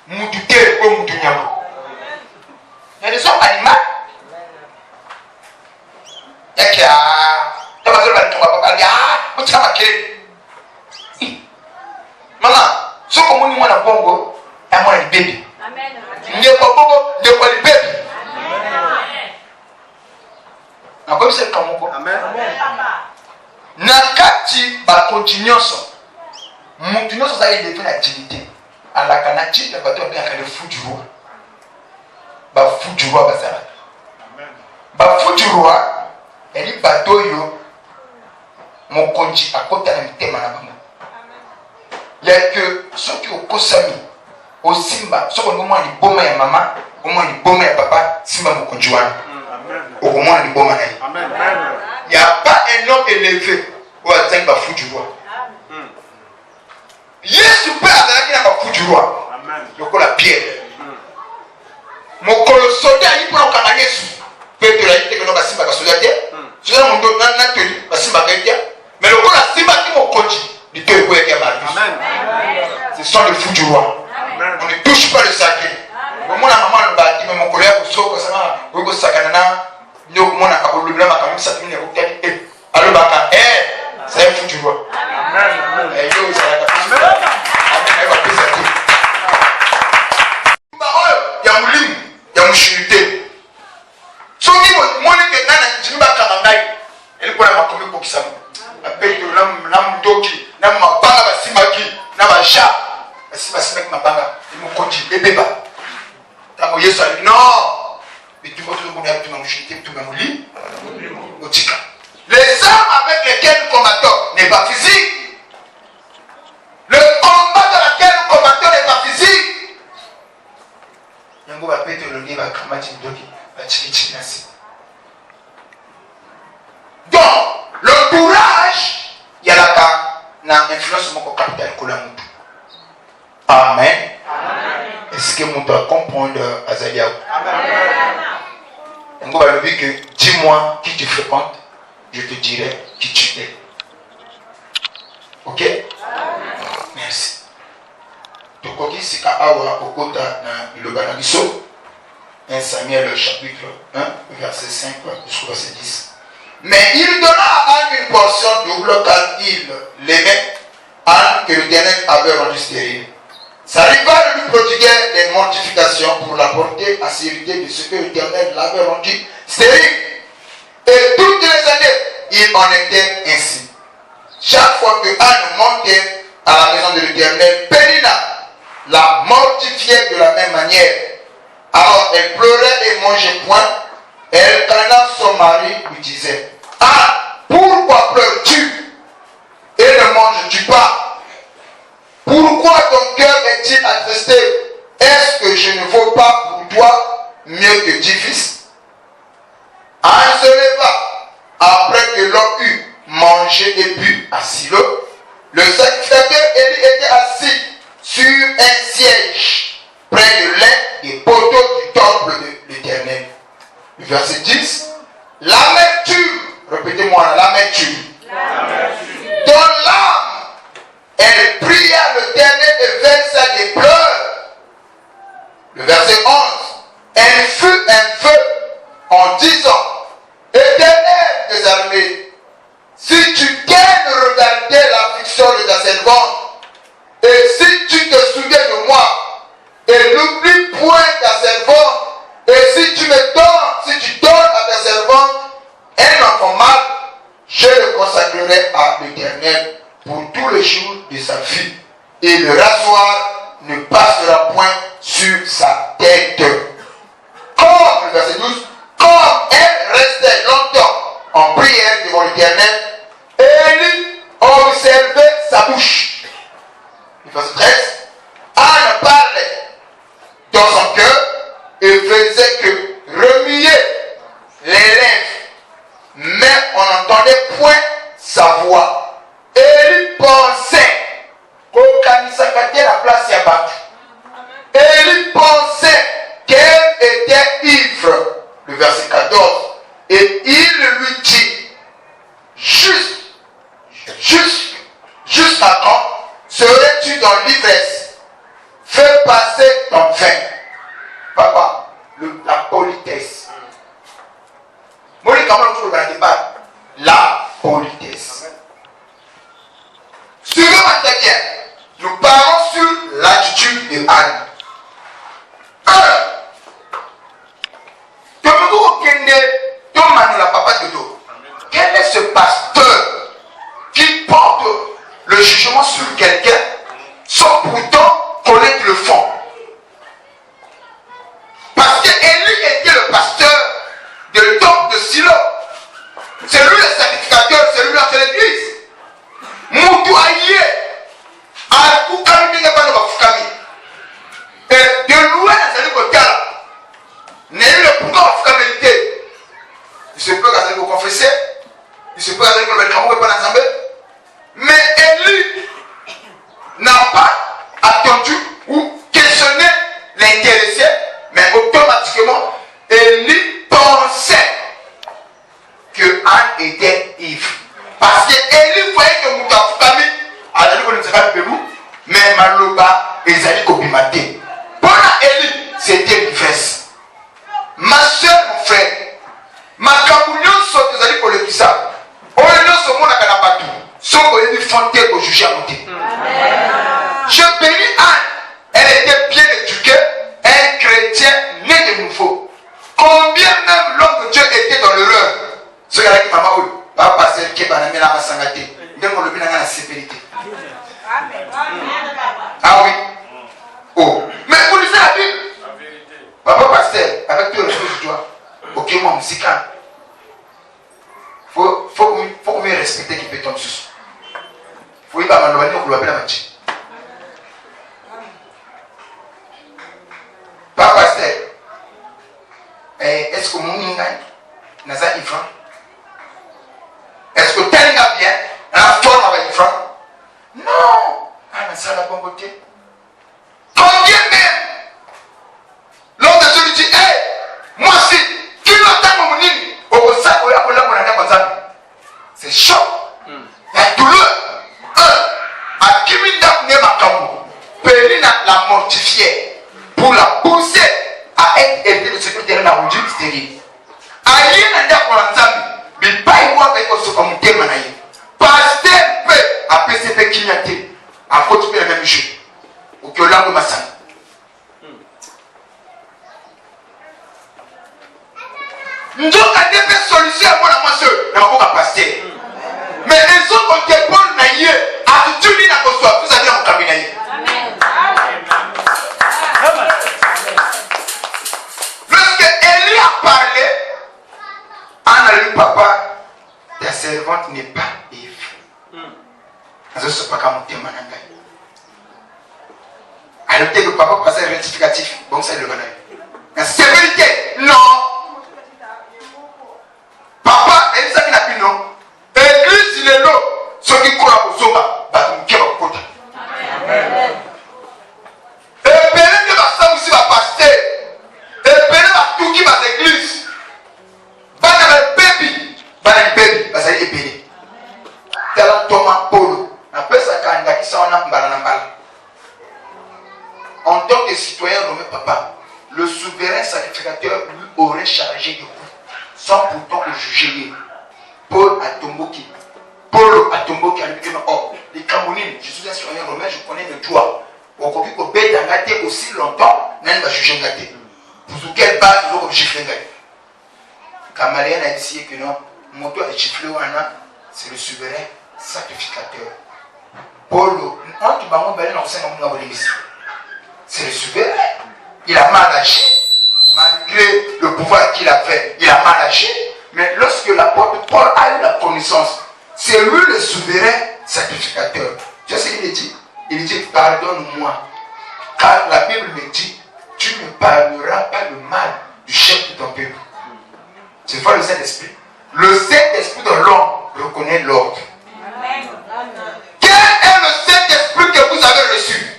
Moutuke ou moutunyama. Il y a des hommes animaux. Il y a qui a. Tu vas dire que papa dit ah, tu vas marquer. Maman, ce que moi ni na bongo, et moi le bébé. Amen. Ne pas bongo, ne pas le bébé. Amen. Na comme c'est comme moi. Amen. Nakati ba continuation. Moutunyama ça il devient la dignité. À la canati, le bateau bien qu'elle fout du roi. Ba fout du roi bazara. Ba fout du roi, elle est bateau yo. Mon conji à côté de l'intérêt manabama. Il y a que ceux qui ont kosami au simba, ceux qui ont moins les boma ya maman, au moins les boma ya papa, simba mon conjoint. Au moins les boma naï. Il n'y a pas un homme élevé où atteindre ba fout du roi. Yesu peut azalaki na bafu du roi. Lokola Pierre. Mokolo soldat yi pour okanga Yesu. Petro la yite kono basimba ka soldat te. Soza mondo na toli basimba ka yite. Mais lokola simba ki mokonji, di te ko yeke Marius. Ce sont les fous du roi. On ne touche pas le sacré. Mona maman le bati mais mokolo ya kusoko sana weko sakana na nyo mona ka bolubla makamisa tuni ko tani allo baka c'est un fou du roi. Amen. Et yo ça la Amen. Amen. Va pesa tout. Ya mulimu, ya mushirite. So ni mo ne ke nana jimba kamangai. Ele kwa makomi ko kisama. Apeto na mdoki, na mabanga basimaki, na basha. Basimaki mabanga, ni mukonji ebeba. Tango Yesu ali non. Bitu moto ngo na bitu na mushirite bitu na muli. Otika. Les armes avec lesquelles nous combattons n'est pas physique. Le combat dans lequel nous combattons n'est pas physique. Donc, le courage, il y a la influence sur mon capital. Amen. Est-ce que mon doit comprendre Azalia? On va lui dire que dis-moi qui tu fréquentes. Je te dirai qui tu es. Ok? Merci. Donc, si Awa Okota na le Banabiso, 1 Samuel chapitre 1, verset 5 jusqu'au verset 10. Mais il donna à Anne une portion double car il l'aimait, Anne que l'Éternel avait rendu stérile. Sa rivale lui prodiguait des mortifications pour la porter à s'hériter de ce que l'Éternel l'avait rendu stérile. Et toutes les années, il en était ainsi. Chaque fois que Anne montait à la maison de l'Éternel, Pénina la mortifiait de la même manière. Alors elle pleurait et mangeait point. Elle traîna son mari, lui disait: Ah, pourquoi pleures-tu et ne manges-tu pas? Pourquoi ton cœur est-il attristé? Est-ce que je ne vaux pas pour toi mieux que 10 fils? Anne se leva après que l'on eut mangé et bu à Silo. Le sacrificateur Élie était assis sur un siège près de l'un des poteaux du temple de l'Éternel. Le verset 10. L'amertume, répétez-moi, l'amertume. Dans l'âme, elle pria l'Éternel et versa des pleurs. Le verset 11. Elle fut un feu en disant: Éternel des armées, si tu daignes regarder l'affliction de ta servante, et si tu te souviens de moi, et n'oublie point ta servante, et si tu me donnes, si tu donnes à ta servante un enfant mâle, je le consacrerai à l'Éternel pour tous les jours de sa vie, et le rasoir ne passera point sur sa tête. Comme, le verset 12, comme son cœur et faisait que remuer les lèvres, mais on n'entendait point sa voix. Et il pensait qu'au Kanisakate la place y a battu. Et il pensait qu'elle était ivre. Le verset 14. Et il lui dit, jusqu'à quand serais-tu dans l'ivresse? Fais passer ton vin. Papa, la politesse. Moi, comment on trouve dans le débat? La politesse. Suivez ma bien. Nous parlons sur l'attitude de Anne. 1. Quel est ce pasteur qui porte le jugement sur quelqu'un sans pourtant connaître le fond? Parce que Élie était le pasteur de temple de Silo. C'est lui le sacrificateur, c'est lui l'entrée de l'église. Moutou aïe, à Koukami n'est pas dans Fukami. Et de loin, c'est le côté là. N'est le pourquoi Fukami était. Il se peut qu'à vous confesser, il se peut qu'à vous mettre en pas ensemble. Mais Élie n'a pas attendu ou questionné l'intéressé, mais automatiquement, Élie pensait que Anne était ivre. Parce que Élie voyait que Moutafukami, à la limite, ne sait pas le Pérou, mais Maloba et Zali Kobimate. Pour Élie, c'était l'ivresse. Ma soeur, mon frère, ma camouillon saute aux alliés pour le kissa. On est dans ce monde à Kanapatu. Sans qu'on ait fondé pour juger à monter. Je bénis Anne. Elle était bien éduquée, un chrétien né de nouveau. Combien même l'homme de Dieu était dans l'erreur. Ce gars-là qui m'a dit, papa, c'est qui est banamé la masangate. Même on le met dans la sévérité. Ah oui. Oh. Mais vous lisez la Bible. Papa pasteur, avec tout le respect que je dois, ok, moi, musical. Faut qu'on me respecte qui peut tomber sur. Faut y avoir un on l'appelle la magie. Papa pasteur, est-ce que mon ninga n'a pas ifran? Est-ce que tel n'a bien la forme avec ifran? Non, ah, mais ça la bonne beauté. Combien même? L'homme de Dieu lui dit, hé, moi aussi, qui m'attend mon nid? C'est chaud. Il y a douleur. À Kiminda Nemakamou, Périna l'a mortifié pour la pousser à être aidée de secrétaire dans le Dieu stérile. Aïe, Nanda Kolanzami, mais pas y voir avec ce comme témoignage. Pasteur peut à PCP Kinyate, à côté de la même chose. Ou que l'angle Massan. Nous avons des solutions à moi, soeur, dans mon pasteur. Mais les autres contemporains naïe, attitude n'a pas soit, vous avez un cabinet. Lorsque Élie a parlé, Anne a dit, papa, ta servante n'est pas ivre. Je ne sais pas comment tu m'as dit. Elle était le papa passé rectificatif. Bon, c'est le bonheur. La sévérité, non. Papa, elle s'est mis non. Église, il est là. Ceux qui courent au Zoba, ils vont côté. Et Péné ne va pas aussi va passer. Et Péné va tout qui va l'église. Banana baby, va s'aller Péné. Tel Thomas Polo. Après ça, quand il a qui s'en a banana. En tant que citoyen romain, papa, le souverain sacrificateur lui aurait chargé de coups, sans pourtant le juger. Paul Atomboki a dit que les Camerounais, je suis un citoyen romain, je connais le droit. On comprend que Bête a gâté aussi longtemps, n'a pas jugé gâté. Pour quelle base nous avons giflé gâté? Kamalien a dit que non, mon toit est giflé ou c'est le souverain sacrificateur. Paul, c'est le souverain. Il a mal agi. Malgré le pouvoir qu'il a fait, il a mal agi. Mais lorsque l'apôtre Paul a eu la connaissance, c'est lui le souverain sacrificateur. Tu sais ce qu'il dit? Il dit, pardonne-moi. Car la Bible me dit, tu ne parleras pas le mal du chef de ton peuple. Tu vois le Saint-Esprit. Le Saint-Esprit de l'homme reconnaît l'ordre. Quel est le Saint-Esprit que vous avez reçu?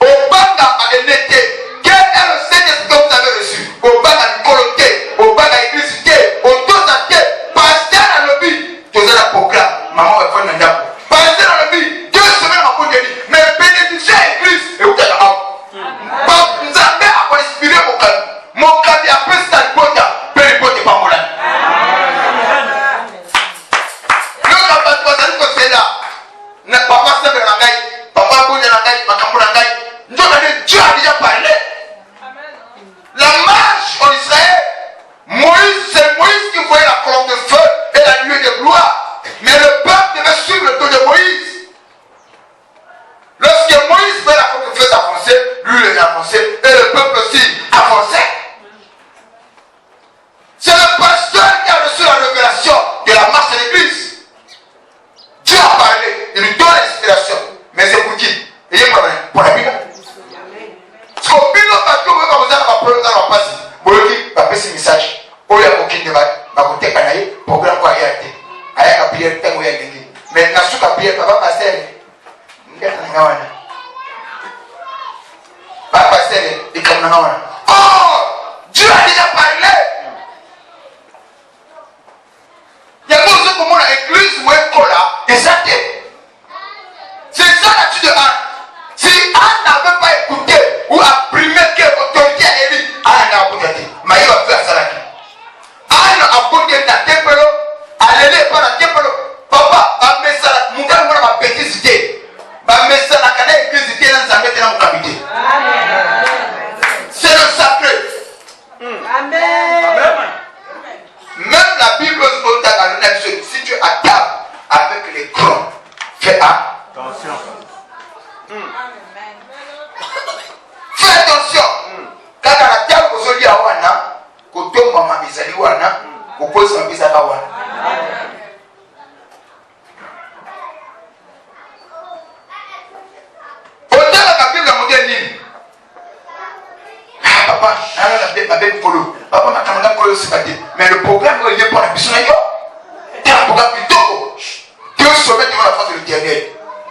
Au Banga à l'été. Quel est le Saint-Esprit que vous avez reçu? Au Banga à Nicoloté, au Banga à l'électricité, au Tosaté, pasteur à l'obit. Tu as un programme. Maman va faire un endroit. Pasteur à l'obit. 2 semaines à Pondéli. Mais bénéficier à l'église. Et vous êtes là. Nous avons inspiré mon calme. Mon calme est après ça. Péripote pas mon âme. Papa s'est fait la gaille, papa bouge la gaille, papa la gaille. Dieu a déjà parlé. La marche en Israël, c'est Moïse qui voyait la colonne de feu et la nuée de gloire. Mais le peuple devait suivre le dos de Moïse. Lorsque Moïse voyait la colonne de feu s'avancer, lui il a avancé et le peuple aussi avançait. C'est le pasteur qui a reçu la révélation de la marche de l'église. Dieu a parlé, il lui donne l'inspiration. Mais c'est pour qui? Il y a un problème. Pour la Bible. Ce qu'on dit, parce que vous avez un problème dans la passe. Vous avez dit, vous avez ce message. Vous avez aucun débat. Vous avez un canal. Programme pour aller à terre. Allez à la prière, vous avez un mais dans ce cas, prière, papa passer. Papa passer, il comme un. Oh! Dieu a déjà parlé. Il y a beaucoup de gens qui ont l'église, moi, là, et ça, c'est ça l'attitude de Anne. Si Anne n'avait pas écouté ou apprimé quelle autorité elle est, Anne n'a pas écouté. Mais il va faire ça là. Anne a écouté dans le temple, elle n'est pas dans le temple. Papa, va mettre ça là, mon gars, moi, ma petite idée. Va mettre ça là, quand l'église était dans sa mettre dans mon capité. C'est le sacré. Amen. Même la Bible si tu es à table avec les grands, fais attention. Fais attention. Quand à la table, vous allez à Wana, quand tu maman misali Wana, vous posez un bizarre à Wana. Autant la Bible a monté l'île. Ah, papa, ma belle polo. Papa, ma camarade polo, c'est pas dit. Mais le programme, il est pour la mission. Il y a un programme plutôt. Dieu sommet devant la face de l'éternel.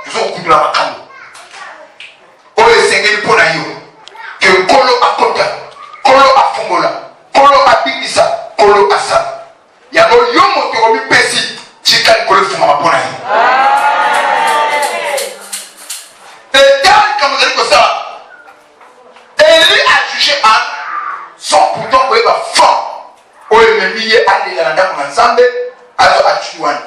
Je suis au coup de la macambo. Oh, le Seigneur, pour la yo. Que Kolo a Kota, Kolo a Fongola, Kolo a Bigisa, Kolo a Sa. Il y a un yomo qui a mis Pessi. Chica Kolo Fuma pour la yo. Et dans comme vous avez dit ça, Élie a jugé Anne sans pourtant qu'il va fort. Oh, il m'a mis à l'élan ensemble. Alors, à Chouane.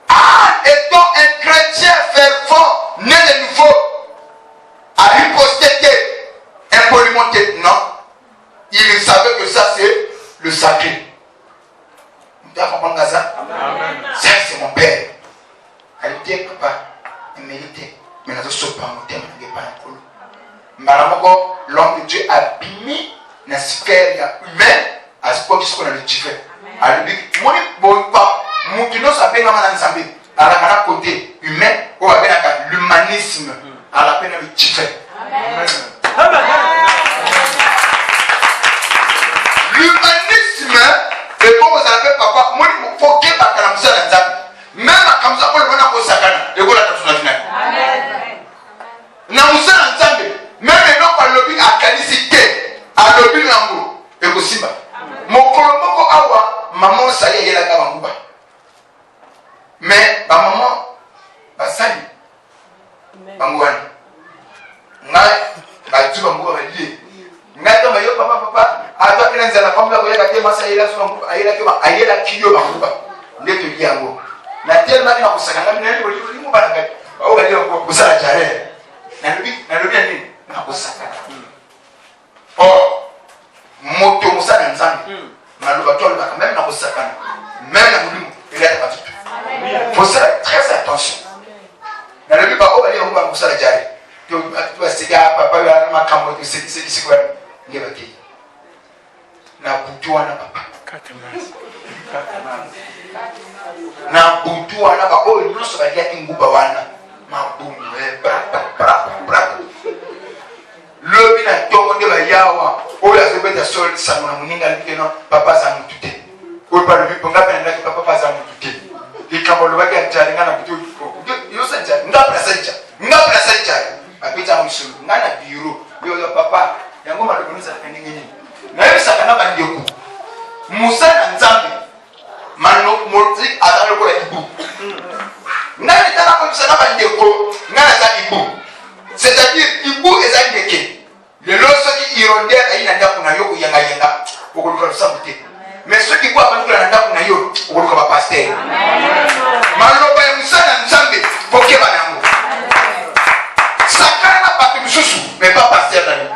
Anne étant un chrétien fervent, né de nouveau, a riposté impoliment, non. Il savait que ça c'est le sacré. Vous avez compris ça? Ça c'est mon père. Elle dit, papa, il méritait. Mais nous sommes pas en termes de pain. Malamoko, l'homme de Dieu a bimé dans la sphère humaine à ce point qu'on a le différent. Alors, moi, je ne sais pas si à la côté humain, ou à l'humanisme, à la peine de différent. L'humanisme, et comme vous avez papa, moi, il faut que je fasse ça. Même comme ça, pour le moment, on s'accane. Et vous l'avez fait ensemble. Même pas le lobby à qualité, à lobby l'ango, et aussi bas. Mon colombo awa, maman sali est la gabangouba. Mais ma maman, ba sali, bangouane. Ngai, tu bangouba va dire. Ngai to mayo papa, ata kina nzala famla ko yaka tema sa ila so ayela ke ba ayela kiyo bangouba. Ndeto liango. Na tellement na kusanga ngami nani oli mu bana ngai. Ba ga leo ko kusala jare. Na lobi nini? Na kusaka. Oh, moto musana nzambe. Maloba tol ba même na kusaka. Même na mulimu il a pas tout. Faut faire très attention. Na lobi ba o ba leo ba kusala jare. Tu vas se dire papa ya na makambo tu c'est quoi? Ngeba ki. Na kutua na papa. Na butua na ba o nyuso ba ya nguba wana. Ma bumwe bra. Lobi na tongo nde bayawa oyo azobeta sol sango na moninga alobiki no papa aza motu te oyo balobi mpo nga mpe nandaki papa aza motu te likambo olobaki ajali nga na butu yosanjali nga mpe nasali jali bapetanga misolo nga na biro yoyo papa yango malobi nozalaka ndenge nini nayebisaka na bandeko mosala na nzambe moti aza lokola ibu nga netalaka bisa na bandeko nga naza ibu c'est-à-dire ibu eza ndeke lelo soki hirondele ayi na ndako na yo koyengayenga okoluka lusambo te mais soki ibu abandukula na ndako na yo okoluka bapaster maloba ya mosala na nzambe pokeba nango sakana na bato misusu mais pas paster na yo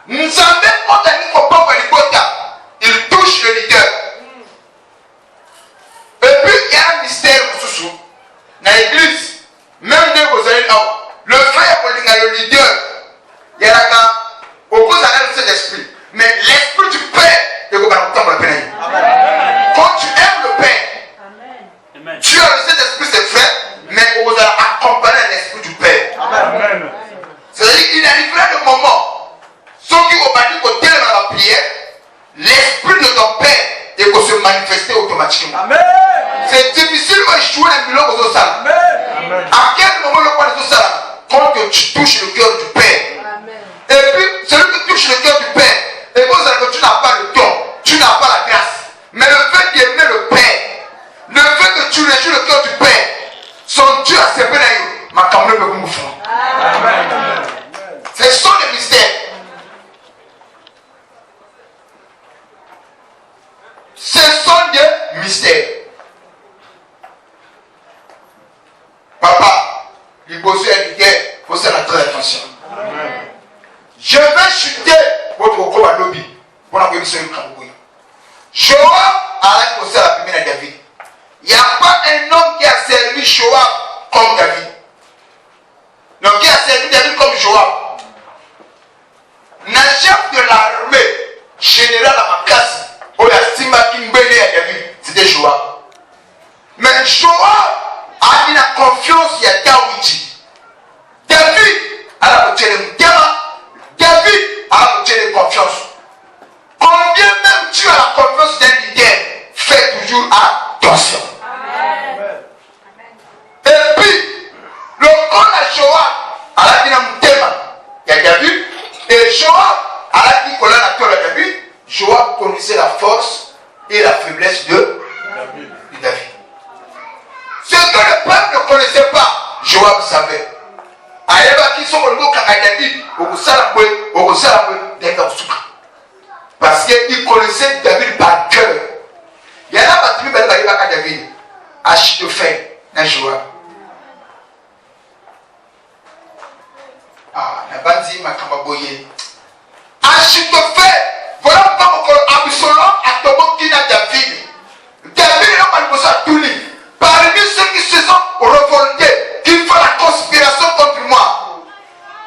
nzambe otani kopamba libota il touche le leader et puis il y a un mystère misusu na l'église même dès que vous allez là le frère pour le leader il y a oppose à le Saint-Esprit mais l'esprit du Père est comme un temps le Père. Quand tu aimes le Père tu as le Saint-Esprit c'est frère mais vous allez accompagner l'esprit du Père. C'est-à-dire qu'il arrivera le moment ceux qui ont battu côté de la prière l'esprit de ton Père et qu'on se manifester automatiquement. Amen. C'est difficile de jouer les millions aux autres. À quel moment le point de ça quand tu touches le cœur du Père. Amen. Et puis celui qui touche le cœur du Père, et vous savez que tu n'as pas le don, tu n'as pas la grâce. Mais le fait d'aimer le Père, le fait que tu réjouis le cœur du Père, son Dieu a séparé ma caméra peut vous faire. Ce sont des mystères. Ce sont des mystères. Papa, il pose à l'idée, il faut faire très attention. Amen. Je vais chuter votre corps à lobby pour la commission du Cambouille. Joab a posé la première à David. Il n'y a pas un homme qui a servi Joab comme David. Donc qui a servi David comme Joab. Le chef de l'armée, général Amakasi, où la Simba Kimbele à David, c'était Joab. Mais Joab a eu la confiance, il y a Daoudi. David a la beauté de Mutema. David a la beauté de confiance. Combien même tu as la confiance d'un leader, fais toujours attention. Amen. Et puis, le corps de Joab a la dit à Mutema, il y a David. Et Joab a la dit qu'on a la David. Joab connaissait la force et la faiblesse de David. Ce que le peuple ne connaissait pas, Joab savait. Parce qu'il connaissait David par cœur. Il y en a pas qui à David. Achitophel, dans Joab. Ah, la bandi m'a cambaboyé. Achitophel, voilà pourquoi Absalom a tombé dans David. David n'a pas le besoin de tout livre. Parmi ceux qui se sont révoltés, qui font la conspiration contre moi,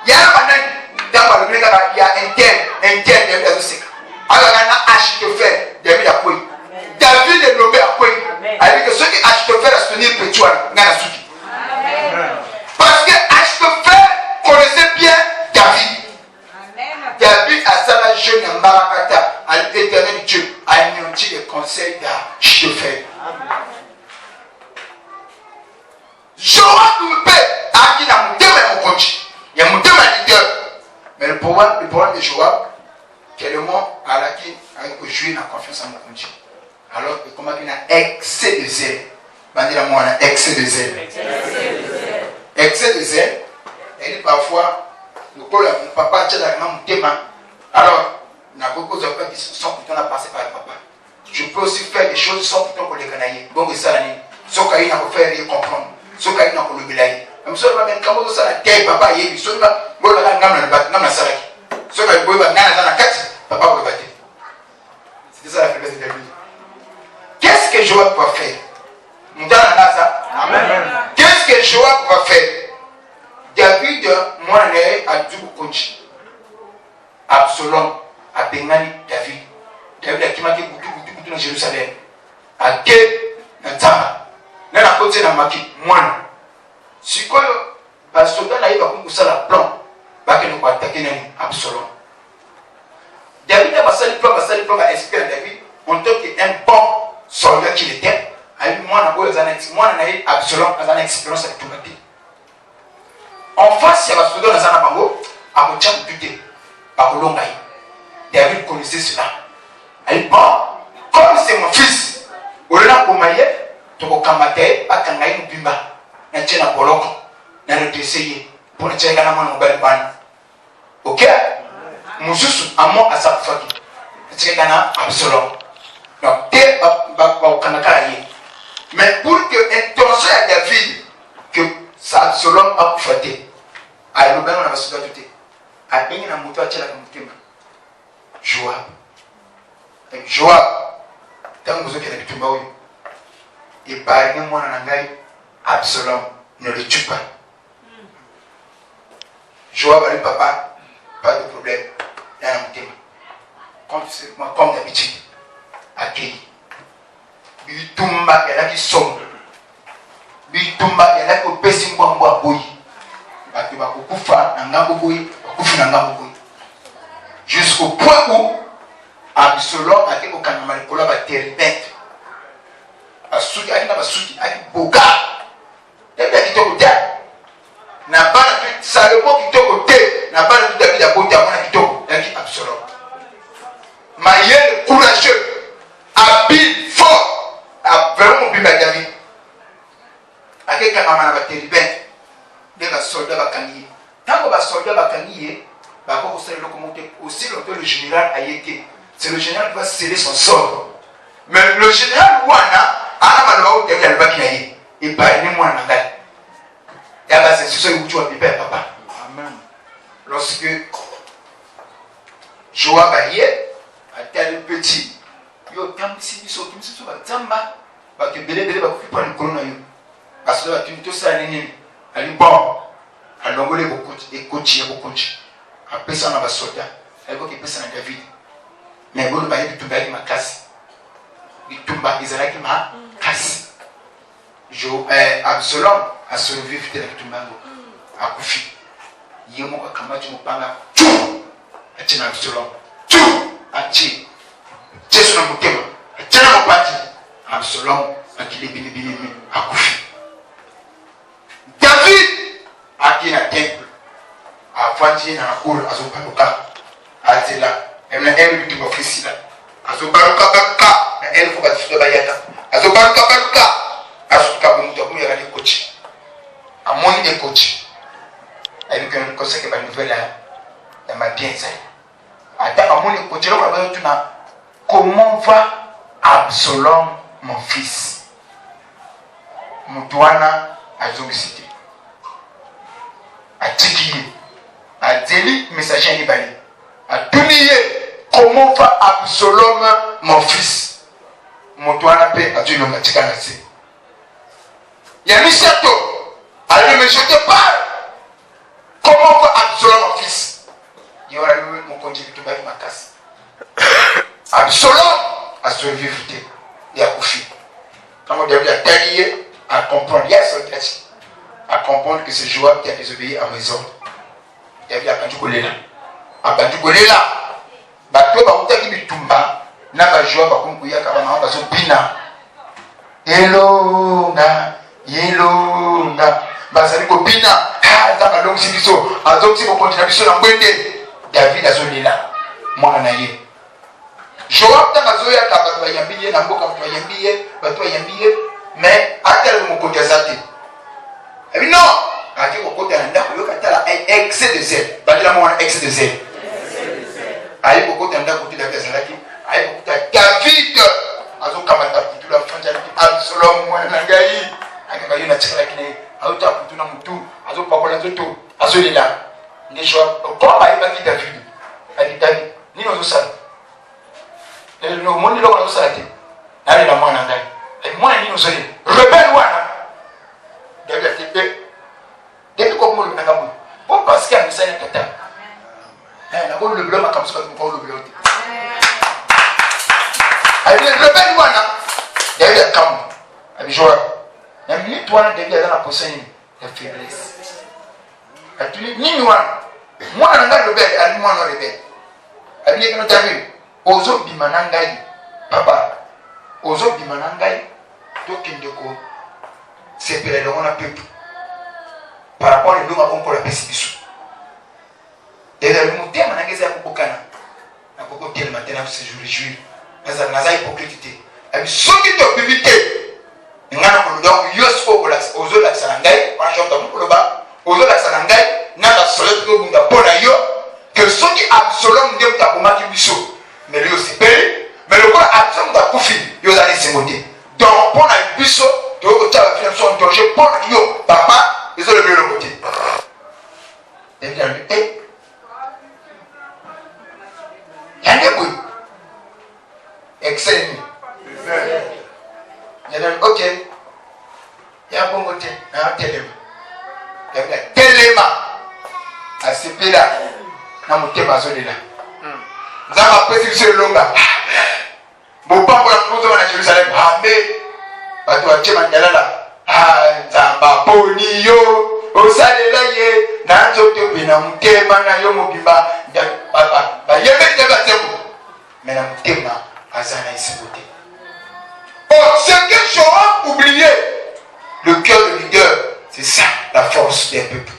il y a un banane, il y a un tel, alors il y a Achitophel, David a quoi? David est nommé à quoi? Alors que ceux qui Achitophel a soutenir Pétuan, il y a la suite. Parce que Achitophel connaissait bien David. David a ça la jeune en Barakata, à l'éternel Dieu, a anéanti les conseils d'Achitophel. Joab me paie à qui n'a mon thème et mon coach. Il y a mon thème à leader. Mais le problème de Joab, quellement à laquelle avec jouer la confiance en mon coach. Alors, comment il y a excès de zèle. On dit à moi, on a excès de zèle. Excès de zèle. Et parfois, le papa tient la main mon thème. Alors, il y a beaucoup de gens qui sont pourtant passés par le papa. Je peux aussi faire des choses sans pourtant pour les gagner. Donc, ça, ce qu'il y a à faire, comprendre. Ce qu'il y a à faire, même si on a un cameau de ça, papa, il y a une chose, on a un salaki. Ce qu'il y a dans la carte, papa va le battre. C'était ça la faiblesse de David. Qu'est-ce que Joab va faire? Qu'est-ce que Joab va faire? David, moi, a dû continuer. Absalom a bengani David. David a kimaki beaucoup dans Jérusalem. A ke na tamba. Na na côté na maki mwana. Sikoyo ba soldat na iba kungu sala plan. bakende kuatake nani Absalom. David a passé le plan à espérer David en tant qu'un bon soldat qu'il était. Avec moi, Absalom a une expérience avec tout le monde. En face, il y a un soldat dans un amango, à mon chat du thé, par Longaï. David connaissait cela. Elle dit, bon, comme c'est mon fils, au lieu de m'aïe, tu vas kamate, à Kangaï Bimba, n'a tient à Bolok, n'a le essayer pour ne tirer qu'à la main au bel ban. Ok? Moussous, à moi, à sa femme, n'a tiré qu'à Absalom. Donc, t'es au Kanakaï. Mais pour que intention à David, que ça Absalom a fouetté, à l'aubaine on a besoin de tout. À peine la moto à Tchela comme thème. Joab. Joab, tant que vous avez l'habitude, et par exemple, moi, Absalom ne le tue pas. Joab a dit, papa, pas de problème. Il y a un thème. Comme d'habitude, accueilli. Bitumba yala ki sombre. Bitumba yala ko pesi mbwa boyi. Batu ba kufa na ngambo boyi, kufa na ngambo boyi. Jusqu'au point où Absalom a été au kanama likola ba teribet. Asuki ali na basuki ali boga. Debe kitoko te. Na bana tu Salomo kitoko te, na bana tu David abota mona kitoko, yaki Absalom. Maïel courageux, habile, fort. Vraiment bien David. Avec quand maman a battu ben, des soldats bakangier. Tant que les soldats bakangier, bah quand vous savez le commenter aussi longtemps le général a été. C'est le général qui va sceller son sort. Mais le général Wana a malheureusement été le bakangier. Et pas les mois en anglais. Et bah c'est ce que tu vas vivre papa. Amen. Lorsque Joab a tel petit. Yo tam si biso ba tamba ba ke bele ba kupa ni corona yo parce que ba timito sa nini ali bon alongole bokuti e coach ya bokuti apesa na ba soda aliko ke pesa na David mais bon ba yebi tumba ki makasi bitumba izalaki ma kasi Absalom a survécu de la tumbango akufi yemo akamati mupanga atina Absalom achi Jésus n'a pas été tellement parti. Absalom a dit les a couché. David a dit dans le temple, a vendu dans la cour à son baluka. A dit là, elle n'a pas eu de office là. À son baluka, elle faut pas se faire. À son baluka, à son baluka, il y a des coachs. À mon des coachs. Elle veut que nous conseille que la nouvelle là, m'a bien ça. À mon des coachs, on va voir tout là. Comment va Absalom, mon fils? Moutouana a zomicité. A Tikiye. A Deli, messager Nibali. A Tuniye. Comment va Absalom, mon fils? Moutouana paix a Dieu le Tikanase. Il y a mis Sato. Allez, mais je te parle. Comment va Absalom, mon fils? Il y aura eu mon conduit de ma casse. Absalom a survécu et a couché. Quand David a taillé, à comprendre, il y a son tête, à comprendre que c'est Joab qui a désobéi à mes ordres. David a battu Goléla. A battu Goléla. Bateau va monter qui bitumba. N'a pas Joab à concourir car maman va se bina. Yelonga. Basali ko bina. Ah, ça va donc si biso. A donc si vous continuez biso na mwende. David a zoléla. Moi na yé. Joab tanga zoya ka bato bayambiye na mboka bato bayambiye mais atel mo ko jazate et non ati ko kota nda ko yokatala excès de zèle badila mo excès de zèle ayi ko kota nda ko tila kazalaki ayi ko kota David azo kamata kutula fanja ki Absalom mwana ngai akaka yona tsala kine auta kutuna mutu azo pakola zoto azo lila ngesho ko ayi ba ki David ali David nino zo sala le monde là on a s'arrêté allez la moi ngai et moi ni nous allez rebelle wana David a été dès que comme le nagamu bon parce qu'il y a une scène tata la bonne le blanc comme ça comme le blanc allez le rebelle wana David a comme avec Joab la minute wana David a dans la possession la faiblesse a tu ni wana Moi, je suis rebelle, moi, je suis rebelle. Abiye kino tabi, ozo bimanangai, papa, ozo bimanangai, tokende ko sepele le mona peuple. Par rapport à l'homme avant pour la pessimisme. Et le motema nangeza ya kubokana. Na kokote le matin na se réjouir. Naza hypocrite. Abi soki to bibité. Ngana ko donc yosko ozo la sangai, pa jomba mu ba, ozo la sangai, na la solo ko bunda pona yo. Que ceux qui Absalom ne pas combattre biso, mais lui aussi payé, mais le corps Absalom da kufi, yo allez se monter. Donc pour la biso, tu vas faire son danger pour yo, papa, ils ont le mieux côté. Et bien, y'a oui. Excellent. Il y a ok. Il y a un bon côté, un téléma. Il y a un téléma. À ce pays-là. Na mutema zolela nzamba pesi sur longa bopambo la kuzo na Jerusalem amen batu wachema ndalala nzamba poni yo osalela ye na nzoto pena mutema na yo mobimba ba yebe teba tembo mais na mutema azana isibote. Oh, ce que j'aurais oublié, le cœur de leader, c'est ça la force des peuples.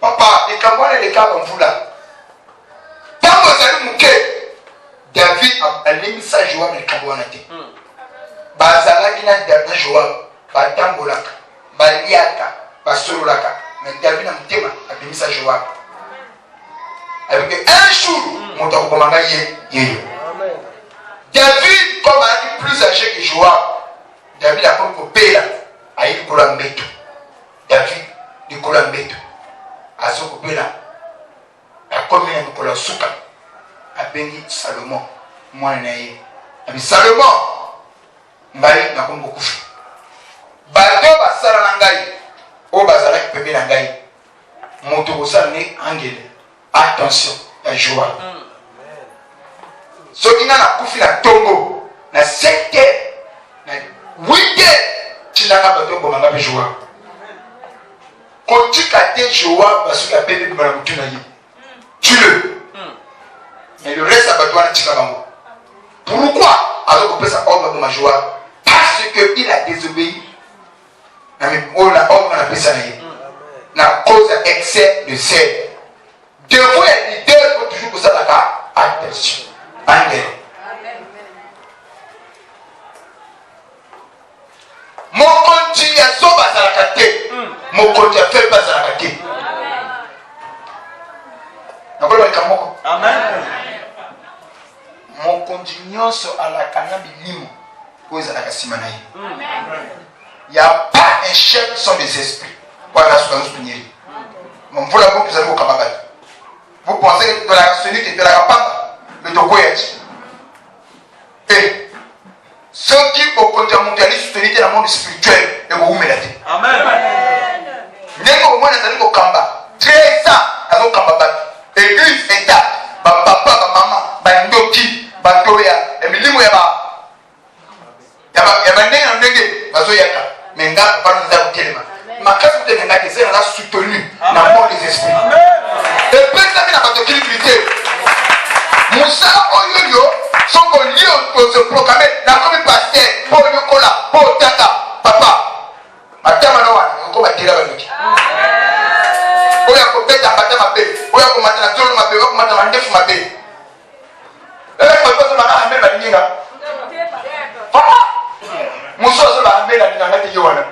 Papa, les Camerounais et les Camerounais, tant que vous allez mouquer, David a mis sa joie dans les Camerounais. Bazala qui n'a pas de joie, Batambolaka, Baliaka, Basololaka. Mais David a mis sa joie. Avec un jour, mon temps pour m'engager, David, comme il est plus âgé que Joab, David a comme coupé là, à il Kolambeto. David, du Kolambeto. À ce coupé là, à combien de Kolasuka, à Bengi Salomon, moi naïe. Avec Salomon, Mbaye n'a comme beaucoup fait. Bato basala nangai, o bazala qui peut bien nangai. Moto bosala ne angele. Attention, à Joab. Ce qui n'a pas fait la tombeau, na 7 heures, na 8 heures, tu n'as pas de tombeau, mais Joab. Quand tu as Joab, parce qu'il a payé le malaboutou, tue-le. Mais le reste, à toi, tu n'as pas. Pourquoi? Alors qu'on peut s'apprendre à Joab. Parce qu'il a désobéi. On a appelé ça. La cause excès de sel. Devant les leaders, il faut toujours que ça là, attention. Amen. Mon continue à sauver la carte. Mon continue à faire pas la carte. Amen. Mon continue à la cannabis limo. Pour la casimanaï. Il n'y a pas un chef sans des esprits. Voilà ce que nous venons. Mon voilà vous allez au Kababat. Vous pensez que de la sonite et de la rapante, mais de quoi est-ce? Et ceux qui ont mondialisé soutenir dans le monde spirituel, et vous mettez. Amen. N'est-ce au moins dans le Kamba, 13 ans dans le Kamba, église, état, papa, maman, bandoki, batoya, et milimo yaba. Yaba ndenge, bazoyaka, mais nga pas nous avoir tellement. Ma casse de nga qui s'est soutenu dans le monde des esprits. Et personne n'a pas de crédibilité. Moussa Oyoyo sont liés pour se proclamer dans comme pasteur pour le cola, pour Tata, papa. Madame Anoa, on va tirer avec lui. Oya ko beta madame Abbé, Oya ko madame Zolo Mabé, Oya ko madame Andef Mabé. Ko pas ma amé ba ninga. Papa. Moussa Zolo amé la ninga ngati yowana.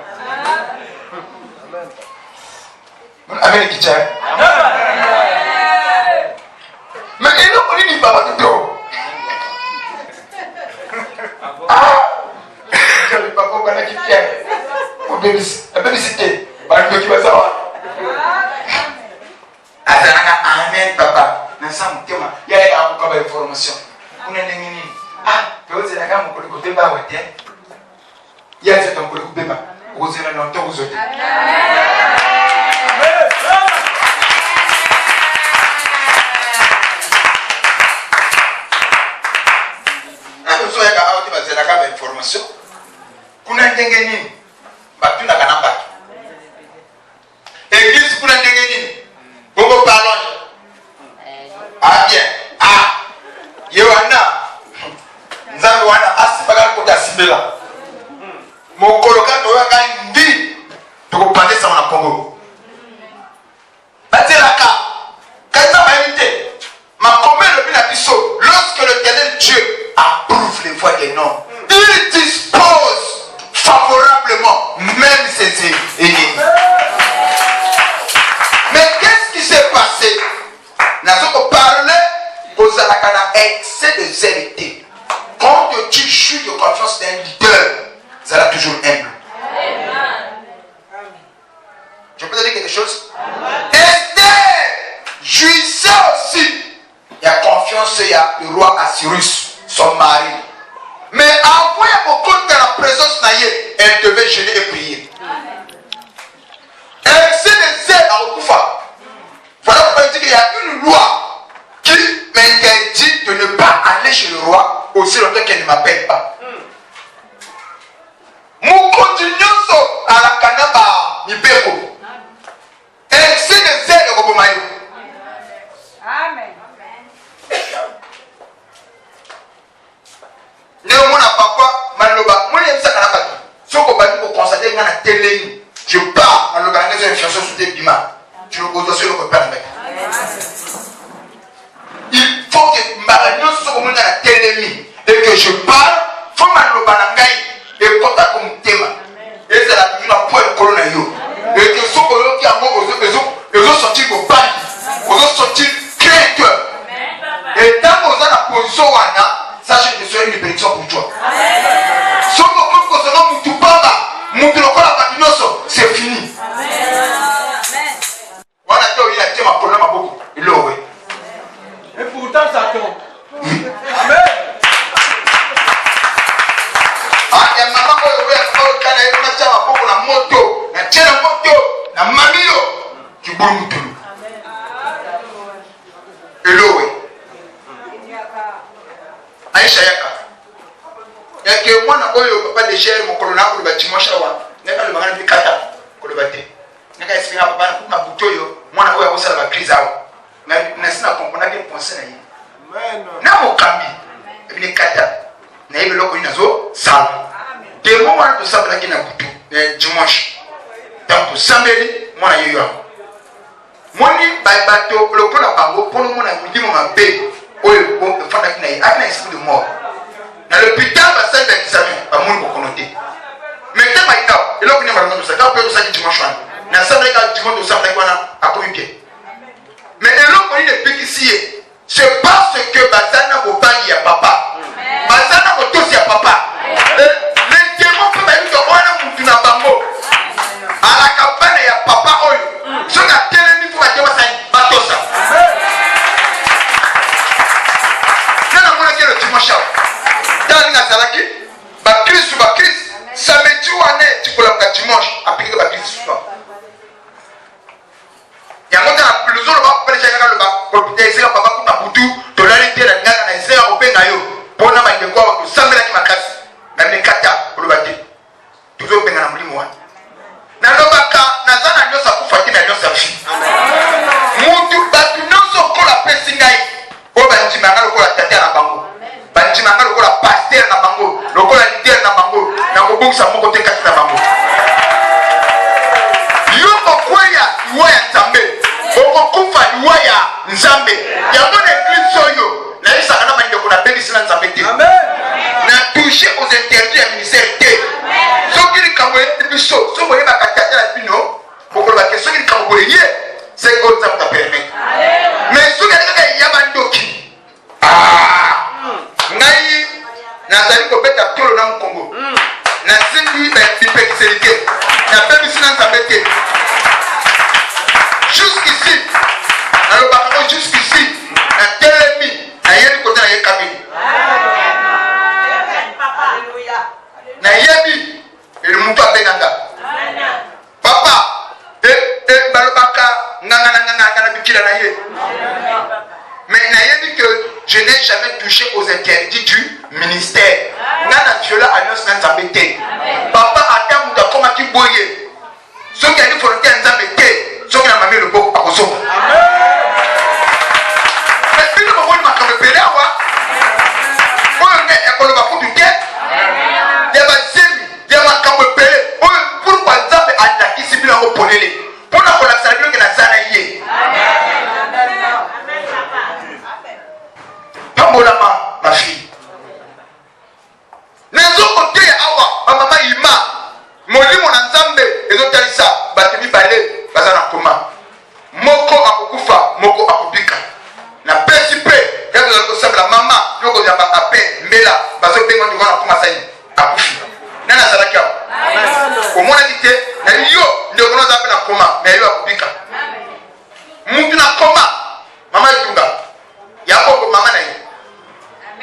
Amen qui tient. Mais il n'a pas dit papa de toi. Ah, je ne sais pas pourquoi il tient. Pour publicité. Bah, tu vas savoir. Amen, papa. Dans ça, il y a encore une information. Vous n'avez rien dit. Ah, tu vois, c'est la gamme pour le côté bas. Il y a cette homme pour le côté bas. Vous avez longtemps, vous autres. Information kuna ndenge nini batuna kana batu Nazoko parler aux alakana excès de zélité. Quand tu jouis de confiance d'un leader, ça sera toujours humble. Je peux te dire quelque chose? Esther jouissait aussi. Il y a confiance, il y a le roi Assyrus, son mari. Mais avant beaucoup de la présence naïe, elle devait jeûner et prier. Excès de zèle à Okufa. Voilà pourquoi il dit qu'il y a une loi qui m'interdit de ne pas aller chez le roi aussi longtemps qu'elle ne m'appelle pas. Mon continuoso à la canaba Ibeko. Excès de zèle au Bomayo. Amen. Néanmoins, papa, Maloba, moi j'aime ça quand on a ce qu'on va dire pour constater dans la télé. Je pars dans l'organisation de chanson sous tes bima. Tu le connais sur le repas avec. Il faut que Maragnon soit au monde dans la télé et que je parle. Il faut que je et quand tu as comme thème. Et c'est la toujours la poêle colonna yo. Et que ce qu'on qui a mort aux autres sortis au bail, aux autres sortis créateurs. Et tant qu'on a la position, sache que c'est une bénédiction pour toi. Si on peut que ce soit Moutupamba, Moutulokora Patinoso, c'est fini. On a dit qu'il a été ma problème à beaucoup. Il l'a oué. Et pourtant ça tombe. Amen. Ah, il y a maman qui a oué la moto, la tienne moto, la mamio qui boule Moutulu. Il l'a oué. Aisha yaka. Yake mwana oyo papa de gère mon colonel ko ba timosha wa. Neka le bangana bikata ko le bate. Neka expliquer papa na butoyo mwana oyo osala ba crise awo. Na sina comprendre que penser na yi. Amen. Na mo kambi. Ebine kata. Na yebe loko inazo sala. De mo wana to sabla kina butu dimanche. Donc samedi mwana yoyo. Moni ba bato le pona bango pono mona mudimo mabe. Oyo fanda kina yi akina esprit de mort. Na l'hôpital va ça d'examen à mon connoté. Maintenant maintenant, il a venu voir nous ça quand peut ça dimanche. Na ça avec dimanche ça avec wana à communiquer. Mais il a connu les petits c'est parce que bazana ko bangi ya papa. Bazana ko tosi ya papa. Les démons peuvent aller dans wana mutu na bango. À la campagne ya papa oyo. Ce na télémi pour atteindre ça batosa. Na mona que le dimanche. Dans Nazaraki, ba Christ, samedi ou année, tu peux la dimanche, appliquer ba Christ souvent. Il y a monté la plus zone, on va faire le bas, pour peut-être essayer papa pour ta boutou, de l'alité de la gagne, on a essayé à open ayo, pour n'a pas de quoi, pour samedi qui m'a cassé, même les kata, pour le bâtir. Toujours open à la moulin, moi. Dans le baka, Nazana n'a pas pour Fatima, n'a pas fini. Moutou, batu, non, son col à Pessingaï, au Banjimanga, le col à Tata à Bango. Banjimanga, le col à Pasteur à Bango, le col à Lider à Bango, n'a pas beaucoup ça, mon côté cassé à Bango. Yoko Kwaya, Waya Nzambe, Okokufa, Waya Nzambe, Yamon église Soyo, n'a eu ça, n'a pas dit qu'on a béni sur Nzambe. N'a touché aux interdits à ministère. Ceux qui ont envoyé des bichons, ceux qui ont envoyé la pino, pour que la question qui ont envoyé, c'est que ça vous permet. Mais ceux qui ont envoyé Yamandoki, Naï, Nazali Kobeta, tout le nom Congo. Nazindi, l'hyperxélité. N'a pas vu ça dans jusqu'ici, alors jusqu'ici, la télémie, n'a rien de côté de la cabine. Na yebi et le mouton benanga papa et balobaka nanga bikila na ye mais na yebi que je n'ai jamais touché aux interdits du ministère nana viola alliance na nzambete papa ata muta koma ki boye soki ali volonté nzambete soki na mami le boko akosoka mais bino bokoni makambe pele awa oyo ne ekoloba kutu te ya bazemi ya makambo pele oyo pourquoi nzambe atakisi bino yango polele mpona kolakisala bino ke naza na ye pambolama ma fille nazokoteya awa bamama ima molimo na nzambe ezotalisa bato mibale baza na koma moko akokufa mwana kuma saini akufi nana salaki awo omona kite na yo ndio kuna zape na koma na yo akupika mtu na koma mama itunga yako mama na yo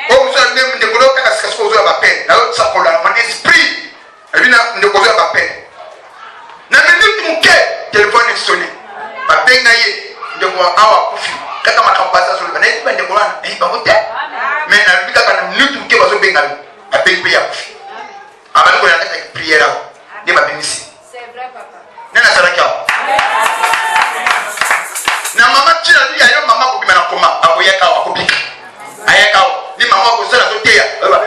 o msala ndio kuna kaka sikasuko uzo ya bapen na yo tsakola mon esprit ebina ndio kozo ya bapen na minute muke telefone sonne bapen na ye ndio kwa awa akufi kaka makampasa solo na iba ndio kuna na iba mote mais na bika kana minute muke bazo benga bapen pe ya akufi abali ko yakata prière de ma bénisse. C'est vrai papa. Nana salaka. Na mama tira ndi ayo mama ko bimana koma aboyeka wa kubika. Ayeka ni mama ko sala so teya. Amen.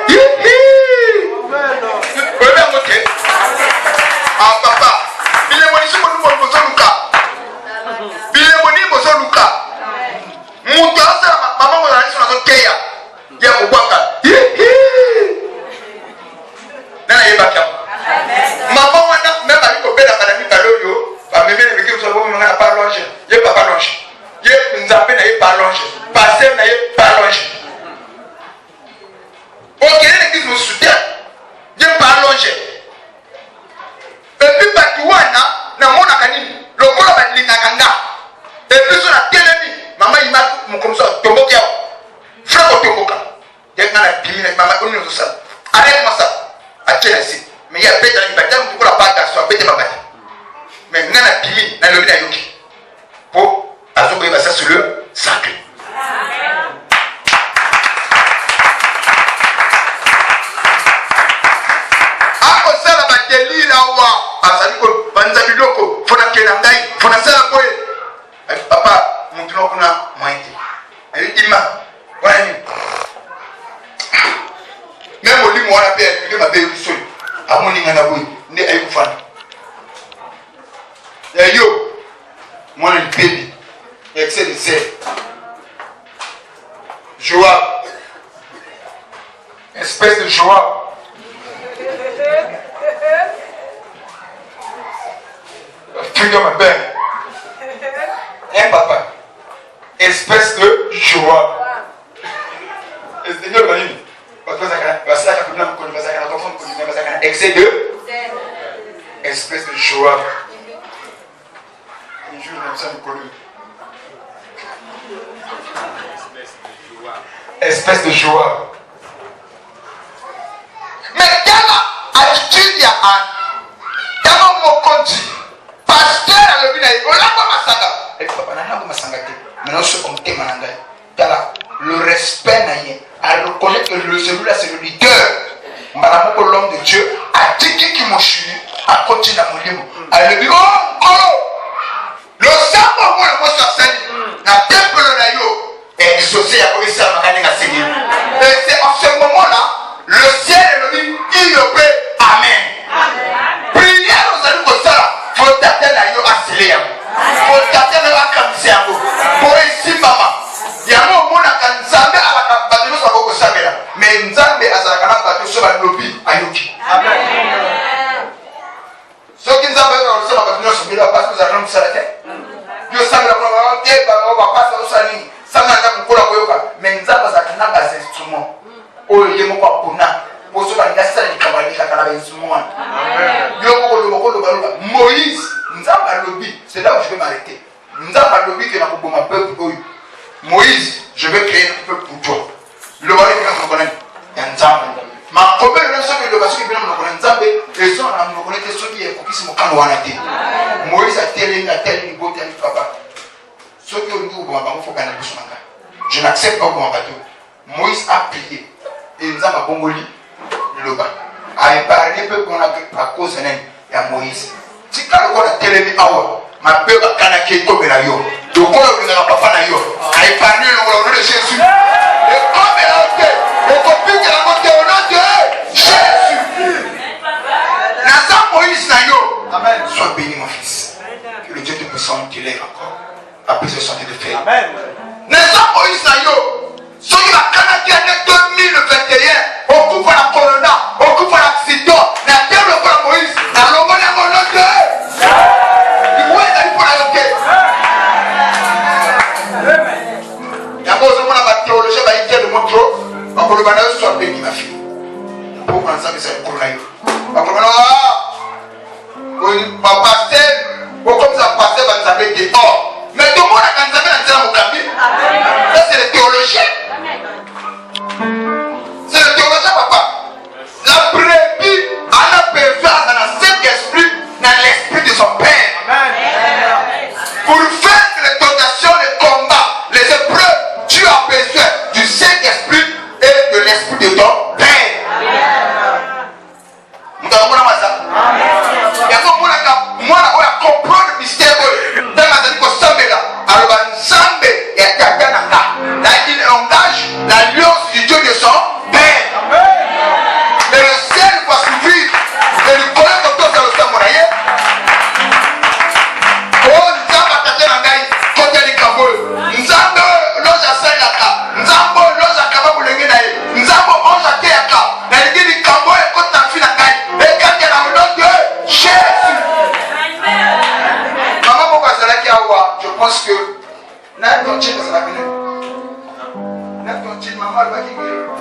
Obe ngote. Ah papa. Bile moni simo ndu ko so luka. Bile moni ko so luka. Muto asa mama ko la so so teya. Ya ko kwaka. Nana yeba kama. Maman wana même avec au bel amadami kaloyo ba meme ne biki so bomo ngana pas longe ye papa longe ye nzambe na ye pas longe passer na ye pas longe OK l'église me soutient ye pas longe et puis batuwana na mona kanini lokola badlinga kanga et puis so na telemi mama ima mukomso tomboka yao frère tomboka ye ngana bimina mama oni so ça arrête-moi ça achela si mais il y a peut-être un baptême pour la part d'asseoir peut-être ma baptême mais n'a pas pimi n'a le bien yoki pour azokoye ça sur le sacré ako sala bateli la wa azali ko banza biloko fona kena ngai fona sala koye papa mutuno kuna moite ali ima wani même au lit moi la paix que ma belle soy amoni ngana boy ne ay ko fan yo moi le baby excès de sel joie espèce de joie figure ma belle papa espèce de joie et Seigneur Marie excès de espèce de joie. Un jour, nous sommes connus. Espèce de joie. Mais quelle attitude il y a dans mon compte? Pasteur à l'obénaï, on l'a pas massanga. Et papa, on n'a pas massanga. Maintenant, ce qu'on t'aime, le respect naïe, à reconnaître que celui-là c'est le leader. Madame l'homme de Dieu a dit qui m'a chuni, a continué à mourir. Elle lui dit oh, le sang moi le mot sali, na temple na yo, et dissocié à quoi ça m'a gagné à Seigneur. Et c'est en ce moment-là, le ciel est venu, il le paie, amen. Prière aux amis comme ça, faut t'attendre à yo à Célé, faut t'attendre à Kamsi à vous, pour ici maman. Il y a un moment où Nzambe a la bataille sur la Sabela, mais Nzambe a la bataille sur la lobby à Yoki. Amen. Ce qui Nzambe a sur la bataille sur la parce que nous allons nous arrêter. Yo Sabela on va passer au sali, ça n'a pas pour la Koyoka, mais Nzambe a la base instrument. Oh, il y a mon papa pour cela il y a ça qui cavalry qui a la instrument. Amen. Yo le Moïse, Nzambe a lobby, c'est là où je vais m'arrêter. Nzambe a lobby que na ko ma peuple. Moïse, je vais créer un peuple pour toi. Le mari qui me connaît, il y a un Nzambe. Ma première leçon que le bassin qui vient me connaître, Nzambe, et ça, on me connaît ceux qui est pour qui se moquent en Wanate. Moïse a tel niveau, tel papa. Ceux qui ont dit au Bamako, il faut gagner le bouche. Je n'accepte pas au Bamako. Moïse a prié. Et Nzambe a bongoli, le bas. A épargné le peuple qu'on a à cause de Moïse. Si quand on a télémis à haut, ma peuple a canaqué comme la yo. Donc on n'a pas fait la yo. A épargné le nom de Jésus. Et comme elle a été, on copie qu'elle a monté au nom de Jésus. Nazar Moïse na yo. Amen. Sois béni mon fils. Que le Dieu te puissant te lève encore. Après ce santé de fer. Amen. Nazar Moïse na yo. Ce qui va canaquer en 2021. On coupe la corona. On coupe l'accident. La terre de Moïse. La logo de mon nom de soit béni ma fille. pour qu'on s'en mette pour l'aïe. Pasteur, comme ça, pasteur va nous appeler dehors. Mais tout le monde a quand même dans le cabinet. Ça, c'est le théologien. C'est le théologien, papa. La brebis a la perverse dans le Saint-Esprit, dans l'esprit de son Père. Pour faire les tentations, les combats, les épreuves, tu as besoin du Saint-Esprit et de l'esprit de ton Père. Nous avons ça. Il y a moi, on a compris le mystère. Dans ma vie, on s'en met là. Alors, on s'en met et on engage l'alliance du Dieu de son Père. Et le ciel va suivre. Et le collègue de toi, c'est le Samouraï. Oh, nous avons attaqué l'angaï. Côté du Kaboul. Nous avons l'ange à Saïaka. Nous avons l'ange à Kababou Lengenaï. Nous avons l'ange à Théaka. Nous avons dit du Kaboul et côté d'un fil l'angaï. Et quand il y a le nom de Jésus. Maman, pourquoi c'est là qu'il y a je pense que. N'a pas de chance à la venue. Maman,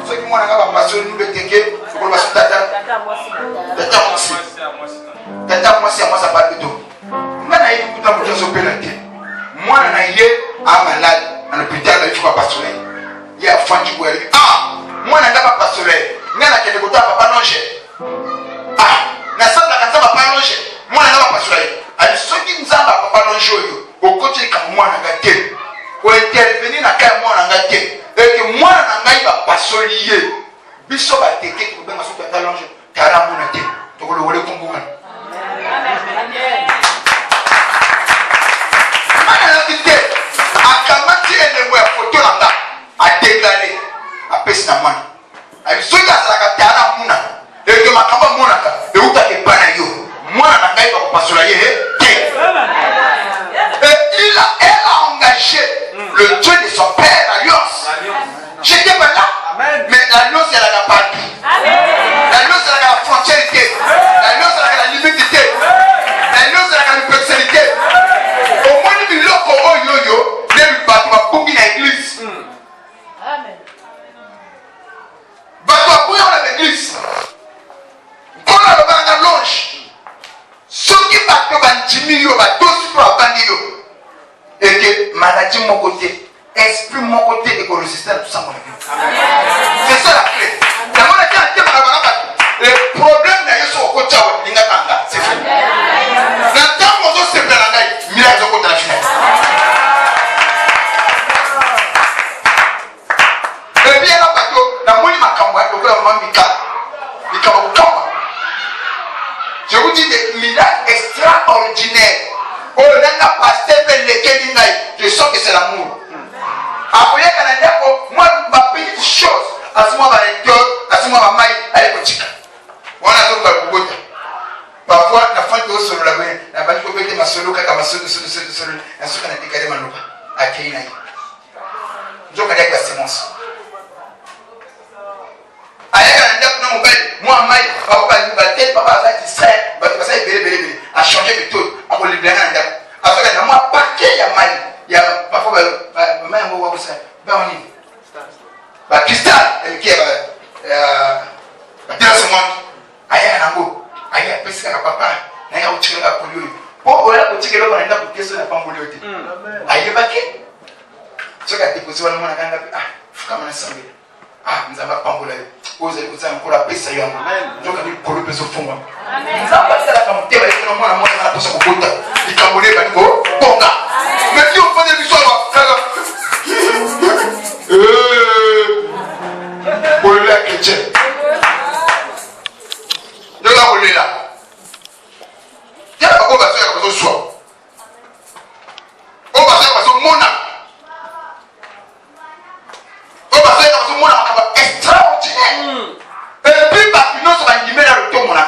ceux qui m'ont passé nous le téké, je vais passer tata. Tata, moi, c'est moi, ça va plutôt. Moi, je suis un peu pénalité. Moi, je suis un malade à l'hôpital, il faut pas passer. Il y a un fan qui voit. Ah, moi, je ne suis pas passer. Je suis un papa longé. Ah, je suis un papa longé. Moi, je ne suis pas passer. Alors, ceux qui nous ont papa longé, au côté de moi, je suis un pour intervenir dans le cas de moi, et que moi, je ne vais pas solier. Biso va te que tu vas me faire ta longe. Tu as la monnaie. Tu vas le voler comme vous. Manalité. À Kamati et le web photo là, à dégaler, à pèse la main. À une seule chose là, tu as la monnaie. Et que ma camba monnaie, et où tu as des panayo. Moi, je ne vais pas solier. Et elle a engagé le Dieu de son père, l'alliance. J'étais pas là, mais l'alliance est là partout. L'alliance est là la frontiérité. L'alliance est là la limité. L'alliance est là la personnalité. Au moins, il y a un yo-yo, il y a un bâtiment pour l'église. Bâtiment pour l'église. Quand on a la longe, ceux qui battent le bandit, et que maladie mon côté, esprit mon côté et que le système tout ça mon vie. C'est ça la clé. La maladie en termes de le problème n'a eu son côté c'est fini. L'entend mon dos c'est plein la gaille, mais là ils ont côté la finale. Et puis là bateau, la mouni ma kamba, le gars m'a mis car, il kamba kamba. Je vous dis des miracles extraordinaires. Oh, là, pasteur, je sens que c'est l'amour. Après, moi, ma petite chose, à ce moment-là, à ce moment-là, elle est petite. On a donc le bout. Parfois, la fin de l'eau la main, la balle peut être ma solo, car ma solo, un seul qu'on a décalé ma loupe. À Kéinaï. Je connais avec la sémence. Moi, papa, papa, distrait, papa, ça a changé de tout. Après, les blancs, après, moi, paquet, il y a mal. Il y a parfois, même, on va ça. Ben, on y va. Cristal, qui est, dans ce monde, aïe, un amour, aïe, un peu, c'est un papa, aïe, un petit peu, pour lui. Pour voilà, pour tirer l'eau, on a une question, on n'a pas voulu. Aïe, paquet. Ce qui a déposé, on a un gars, ah, faut quand même s'enlever. Ah, nous avons pas voulu. Vous avez encore la paix, ça y est. Donc, on a pour le besoin de fond. Nous avons pas la camouflée, mais nous avons la poche au bout. Les Camerounais, ben, bon, gars. Mais si on fait des histoires, pour le lac chrétien. De là, on est là. Il y a pas qu'on va faire comme ça, soit. On va faire comme ça, mon âme. On va faire comme ça, mon âme, extraordinaire. Et puis, parmi nous, ça va animer là le tour, mon âme.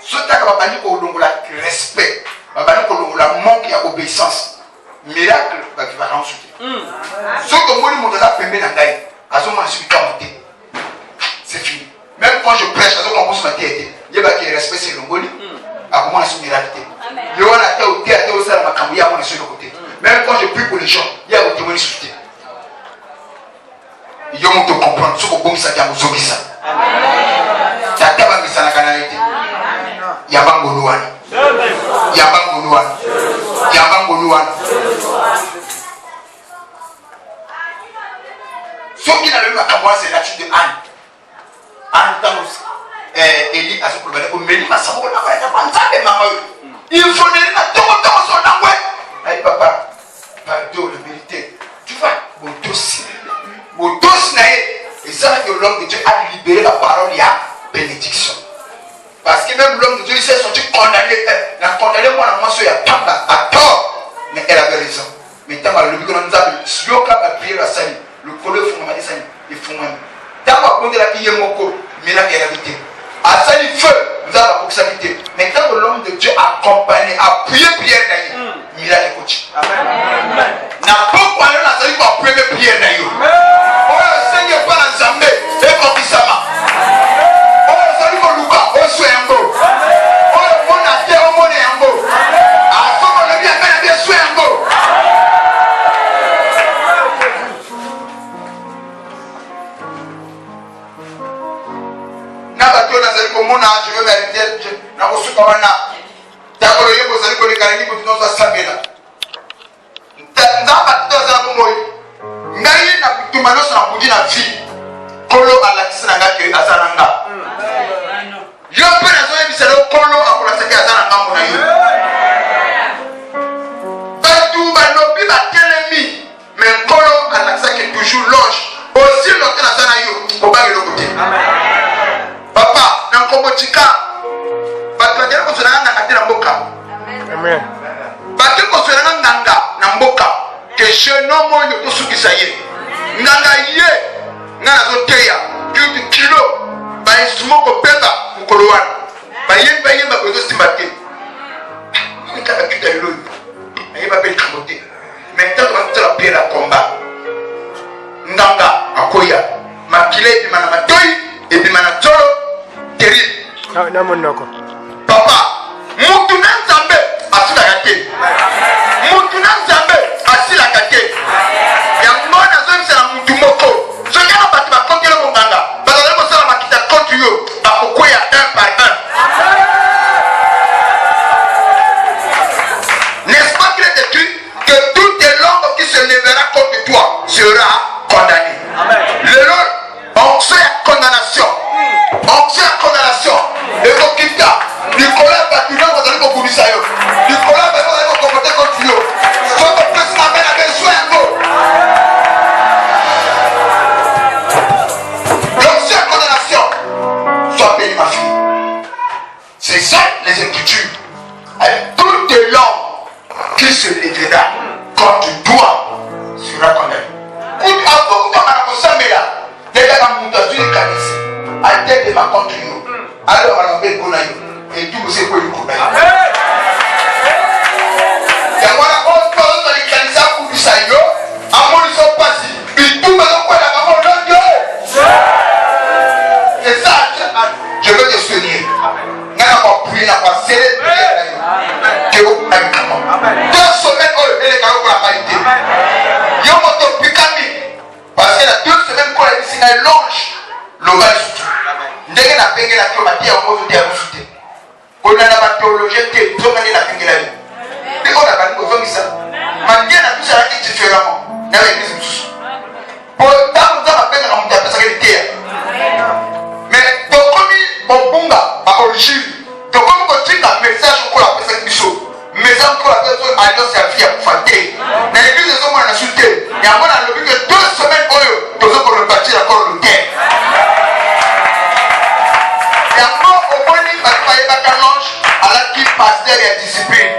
Ce qui a le respect, le manque d'obéissance. Miracle, va rendre soutien. Ce que moi, je me permet d'engager, c'est fini. Même quand je prêche, à ce moment où je m'étais il y a qui respect, c'est le miracle. Il y a un au théâtre, au salon, il y a un sur le côté. Même quand je prie pour les gens, il y a un témoin soutien. Il y a un te comprendre, ce que vous savez, vous savez ça. ngoluan yamba ngoluan soki na lelo akabwase la chute an tamus eli asokulobale ko meli masabo na ba ya panzabe mama yo il faut ne na tongo so na ngwe ay papa pardon la vérité tu vois mon dos na et ça que l'homme de Dieu a libéré la parole, il y a bénédiction. Parce que même l'homme de Dieu, il s'est senti condamné. La condamné, moi, il y a Tamba, à tort. Mais elle avait raison. Mais Tamba, le but que nous avons, si on a prié la salle, le collègue fond, il faut même. Tamba, on a dit, il y a mon corps, mais là, il y a la vérité. À ça, il feu, nous avons la vérité. Mais quand l'homme de Dieu a accompagné, a prié Pierre Naïe, miracle est coach. Amen. N'a pas quoi, on a dit, pour prier Pierre Naïe. Seigneur pas la Zambé et Kokisama. Oh, Sali Koluka, oh, Suengo. Oh, Monate, oh, Moneango. Ah, comment le bien fait bien Suengo. Nabato na Sali Komona, je veux vérifier. Na Osuka wana. Takolo yebo Sali Kolikani ko tunoza Sabela. Nzamba tunoza kumoi. Ngai na kutumano na kudi na vie kolo alakisi na ngake azalanga yo pe na zo ebiselo kolo akola seke azalanga mona yo batu balobi batelemi mais kolo alakisa ke toujours loge aussi longtemps na zana yo obangi lokote papa na nkombo chika batu bakela kozela nganga na mboka amen bakela kozela nganga na mboka que jeune homme oyo tosukisa ye nganga ye ngana zoteya kilo ba instrument ko pemba mukolo wana ba yemba ko simba te nkaka kuta lelo ayeba pe kamote mais tant que la pierre à combat nganga akoya makile bi mana matoi et bi mana tolo terrible na monoko papa mutu na nzambe asila kate mutu na nzambe asila kate ya mbona zo na mutu moko zo nyama batu bakongela monganga bazala ko sala makita contre yo bakokoya un par un n'est-ce pas qu'il est écrit que toute langue qui se lèvera contre toi sera condamnée. Le long on sait la condamnation et donc kita Nicolas Batuna vous allez vous courir ça yo Nicolas vous allez vous comporter contre yo soit que président ben a besoin un mot donc cette condamnation soit béni ma fille c'est ça les écritures avec toutes les langues qui se lèvera contre toi sera condamné avant que tu m'as là déjà la mutation est canissée à tête de ma contre yo alors on va faire connaître et tout c'est quoi le connaître et voilà on peut les canisa pour du sayo à mon ils sont passés et tout maintenant quoi la maman non c'est ça je veux te soigner n'a pas prier n'a pas serrer que vous n'avez pas 2 semaines et les gars pour la qualité yo moto pikami parce que la 2 semaines quoi ici na longe l'oval ndenge na pengela kio matia omozo te arusute kona na théologie te zongani na pengela yo pe ona bani ko zongisa mandia na bisa la différemment na l'église mususu pour tant que ça pengela on t'a pensé que te mais to komi obunga a origine to komi ko tinga message ko la pesa biso message ko la pesa alliance ya vie pour fate na l'église zo mona na sute ya mona lobi que 2 semaines oyo to zo ko repartir encore le terre à la qui pasteur et discipline.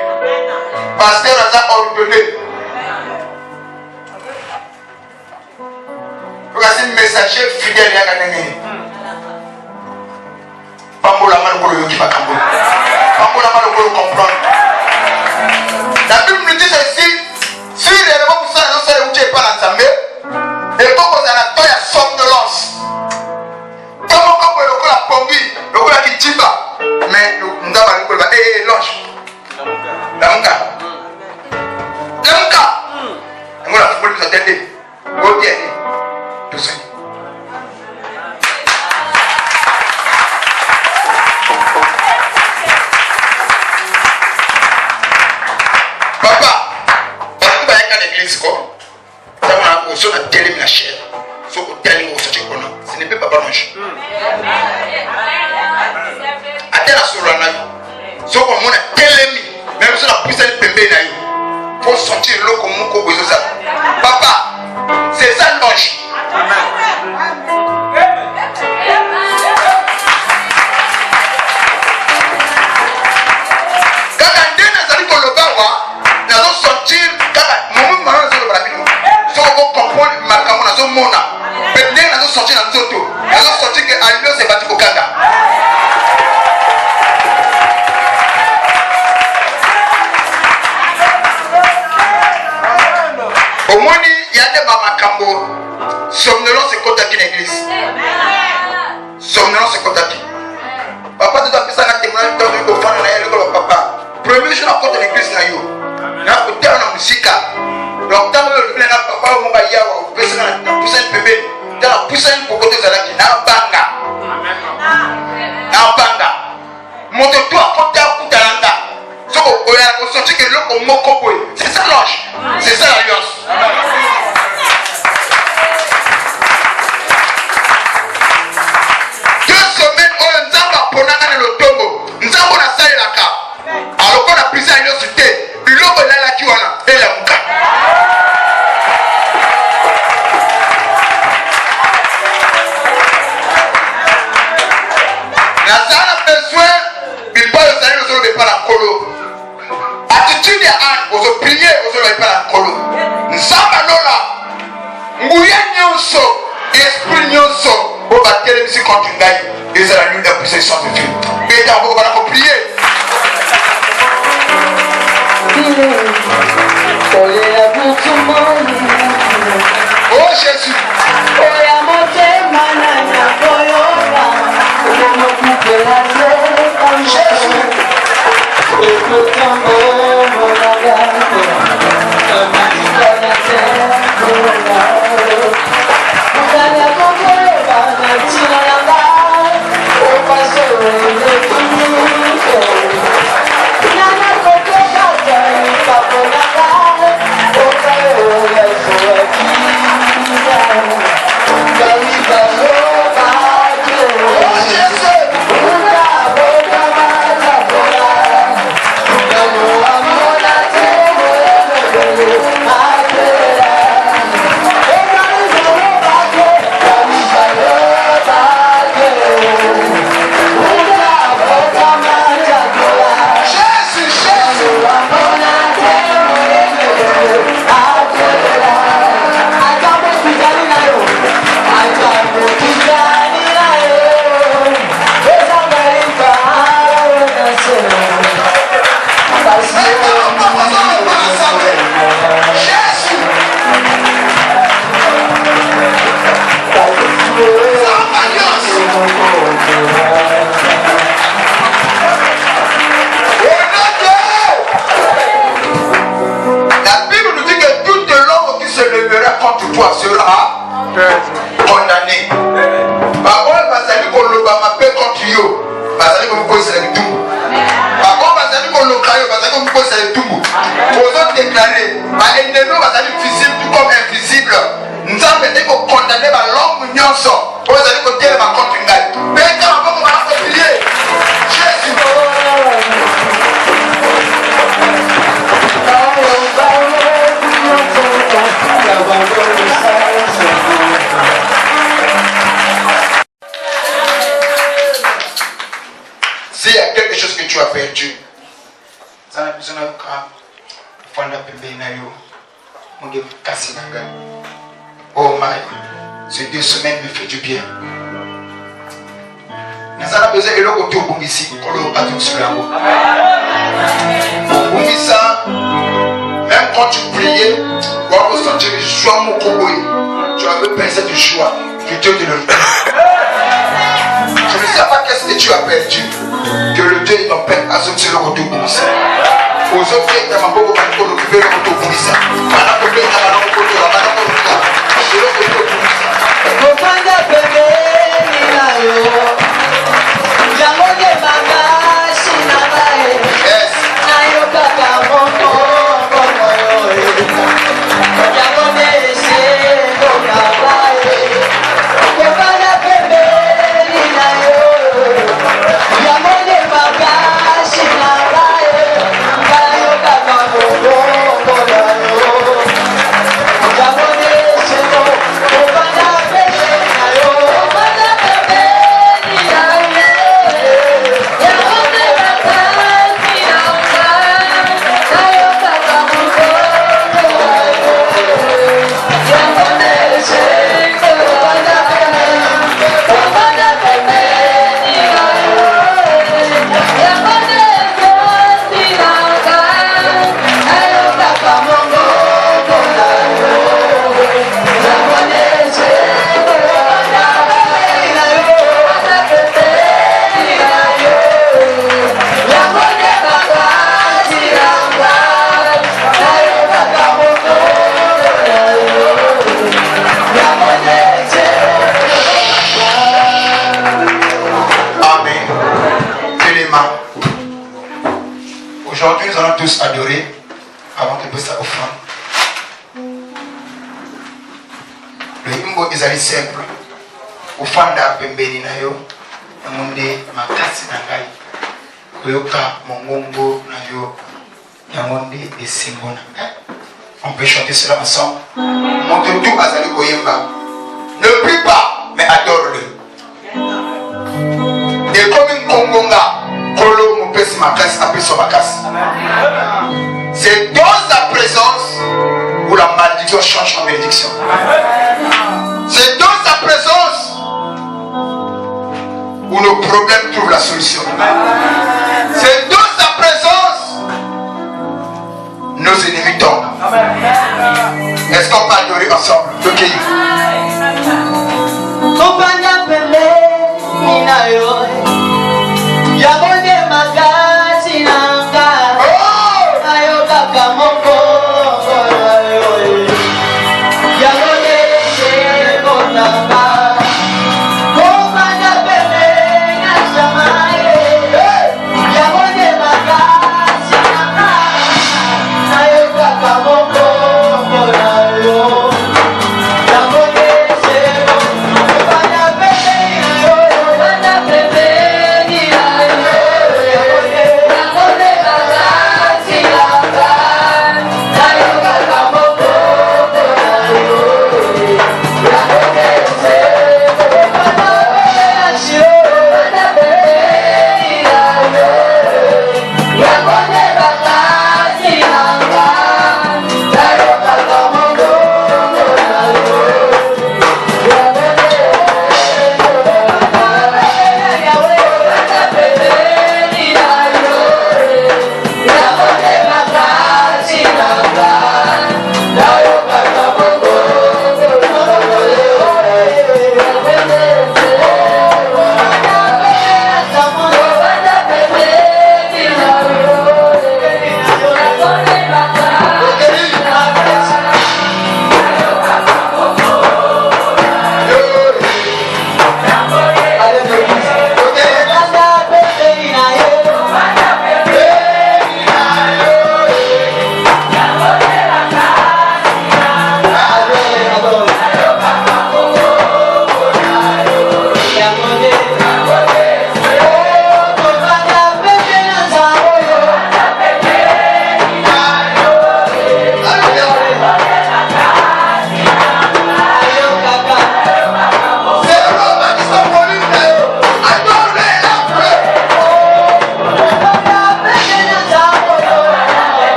Pasteur a ordonné. Voici un messager fidèle à Ganene. Pambola Malokolo Yoki Bakambo. Pambola Malokolo comprendre. La Bible nous dit ceci si les éléments pour ça ne sont pas où par l'ensemble, et comme vous avez la somnolence. Comment on peut le la pongi, le qui tiba. Mais nous avons dit que l'ange, l'anka, nous avons fait nous attendre, au bien, tout ça. la chair. Faut que tel ce ne peut pas manger. Attends sur la naïe. Sauf qu'on a tel ami, même si la puissance est pembée naïe. Faut sentir l'eau comme mon coco. Papa, c'est ça l'ange. Quand on dit que le bawa, nous allons sentir quand mon maman est le rapide. Sauf qu'on comprend ma caméra, nous allons peut-être nous sentir dans notre auto. Nous allons sentir que Alliance est bâti pour Kanda. Au moins, il y a des mamakambo. Somnolence est côté qui l'église. Somnolence est côté qui. Papa, tu dois faire ça dans tes mains. Tu dois faire ça papa. Premier jour, à côté de l'église, tu as côté de la musique. Donc, tu as le papa, on va y avoir. Tu as la puissance bébé. Tu as la puissance pour côté de la qui n'a pas banga. Monte-toi, côté à côté de l'anda. On sentit que l'eau comme moko. C'est ça l'ange. C'est ça l'alliance. 2 semaines, on nous a pour le tombeau. Nous avons la salle la carte. Alors qu'on a pris ça à l'université, l'eau est là qui est là et la mouka. La salle a besoin, il peut le saluer, nous allons pas la colo. Attitude ya an ozo prier ozo le pa la kolo nzamba lola nguya nyonso esprit nyonso o ba tele bisi contre ngai ezala lui da possession de Dieu beta ko ba ko prier oh Jésus sera condamné. Par contre, Basali Koloba m'appelle contre yo. Basali Koloba c'est le tout. Par contre, Basali Koloba Basali Koloba c'est le tout. Pour autres déclarer, par ennemi Basali visible tout comme invisible. Nous avons été condamnés par l'homme nyonso. Pour Basali côté ma contre une gagne. Mais quand on va prier, Jésus. S'il y a quelque chose que tu as perdu, ça n'a besoin de faire un peu de casser la gueule. Oh my, ces 2 semaines me fait du bien. Nous avons besoin de l'autre au ici, pour le bâton sur la roue. Même quand tu priais, tu vas ressentir le joie mon coboy. Tu avais pensé du joie, que Dieu te le fait. Je ne sais pas qu'est-ce que tu as perdu. Que le Dieu ton Père a sorti le retour pour ça. Aux autres, il y a un peu de l'occupé le retour pour ça. Yes. Aujourd'hui, nous allons tous adorer avant de passer à offrande. Le hymne est simple. Offranda pembeni na yo. Yamonde makasi na ngai. Koyoka mongongo na yo. Yamonde esengo na ngai. On peut chanter cela ensemble. Montre tout azali koyemba. Ne prie pas, mais adore-le. Et comme une kongonga, kolo mon pèse ma classe, appelle son ma casse. C'est dans sa présence où la malédiction change en bénédiction. C'est dans sa présence où nos problèmes trouvent la solution. C'est dans sa présence nos ennemis tombent. Est-ce qu'on peut adorer ensemble? Ok.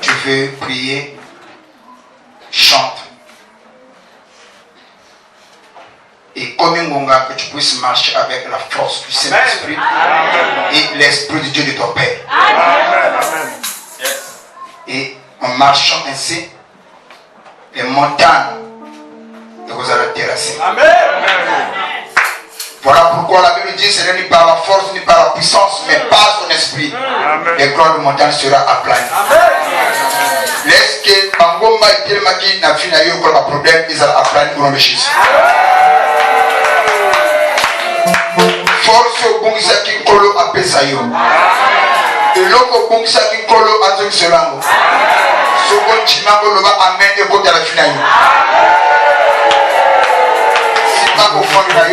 Tu veux prier, chante. Et comme Ngonga, que tu puisses marcher avec la force du Saint-Esprit et l'Esprit de Dieu de ton Père. Et en marchant ainsi, les montagnes vous allez terrasser. Voilà pourquoi la Bible dit ce n'est ni par la force ni par la puissance, mais par son esprit. Les grandes montagnes sera aplanies. Laisse que Mangomba et Telmaki n'a fini à y avoir un problème, ils allont aplanir au nom de Jésus. Force au bungisa qui kolo a pesayo. Et l'autre bungisa qui kolo a tout selango. Second chimango loba amen et côté à la fin. Si pas au fond de la